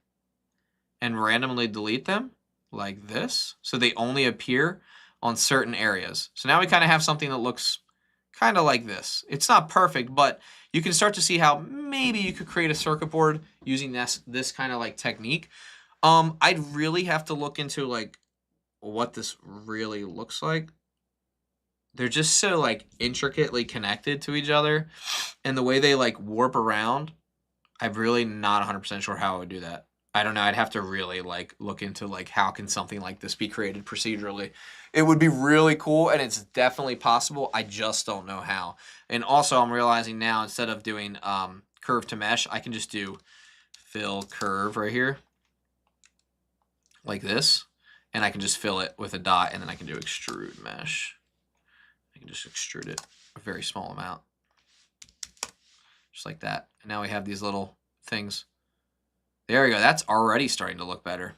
and randomly delete them like this. So they only appear on certain areas. So now we kind of have something that looks kind of like this. It's not perfect, but you can start to see how maybe you could create a circuit board using this kind of like technique. I'd really have to look into like what this really looks like. They're just so like intricately connected to each other, and the way they like warp around, I'm really not 100% sure how I would do that. I don't know. I'd have to really like look into like how can something like this be created procedurally. It would be really cool, and it's definitely possible. I just don't know how. And also I'm realizing now, instead of doing curve to mesh, I can just do fill curve right here like this, and I can just fill it with a dot, and then I can do extrude mesh. I can just extrude it a very small amount, just like that. And now we have these little things. There we go. That's already starting to look better.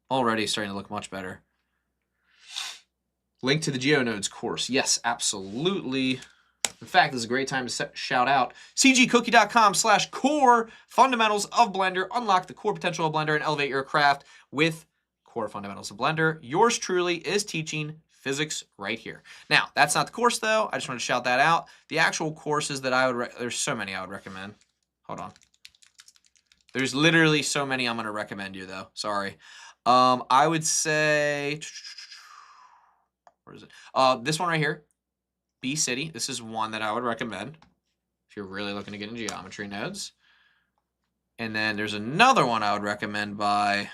Already starting to look much better. Link to the GeoNodes course. Yes, absolutely. In fact, this is a great time to shout out cgcookie.com/core fundamentals of Blender. Unlock the core potential of Blender and elevate your craft with core fundamentals of Blender. Yours truly is teaching physics right here. Now, that's not the course though. I just want to shout that out. The actual courses that I would, there's so many I would recommend. Hold on. There's literally so many I'm going to recommend you though. Sorry. I would say, where is it? This one right here, B City. This is one that I would recommend if you're really looking to get into geometry nodes. And then there's another one I would recommend by,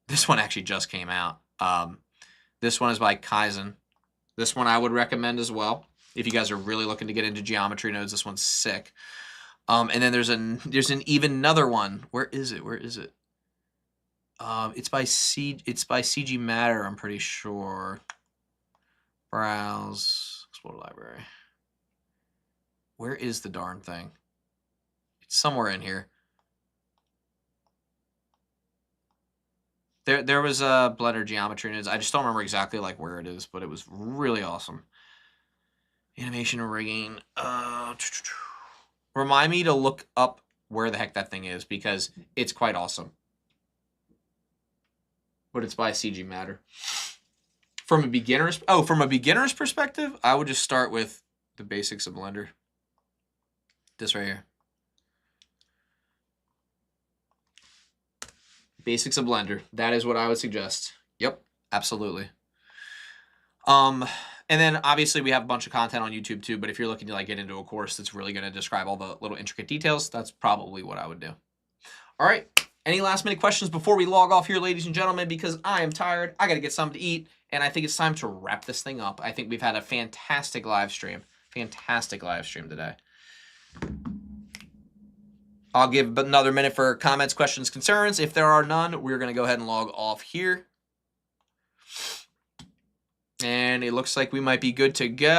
this one actually just came out. This one is by Kaizen. This one I would recommend as well. If you guys are really looking to get into geometry nodes, this one's sick. And then there's an even another one. Where is it? Where is it? It's by CG Matter, I'm pretty sure. Browse, explore library. Where is the darn thing? It's somewhere in here. There was a Blender geometry nodes. I just don't remember exactly like where it is, but it was really awesome. Animation rigging. Remind me to look up where the heck that thing is, because it's quite awesome. But it's by CG Matter. From a beginner's perspective, I would just start with the basics of Blender. This right here. Basics of Blender. That is what I would suggest. Yep, absolutely. And then obviously we have a bunch of content on YouTube too, but if you're looking to like get into a course that's really going to describe all the little intricate details, that's probably what I would do. All right. Any last minute questions before we log off here, ladies and gentlemen, because I am tired. I got to get something to eat, and I think it's time to wrap this thing up. I think we've had a fantastic live stream. Fantastic live stream today. I'll give another minute for comments, questions, concerns. If there are none, we're going to go ahead and log off here. And it looks like we might be good to go.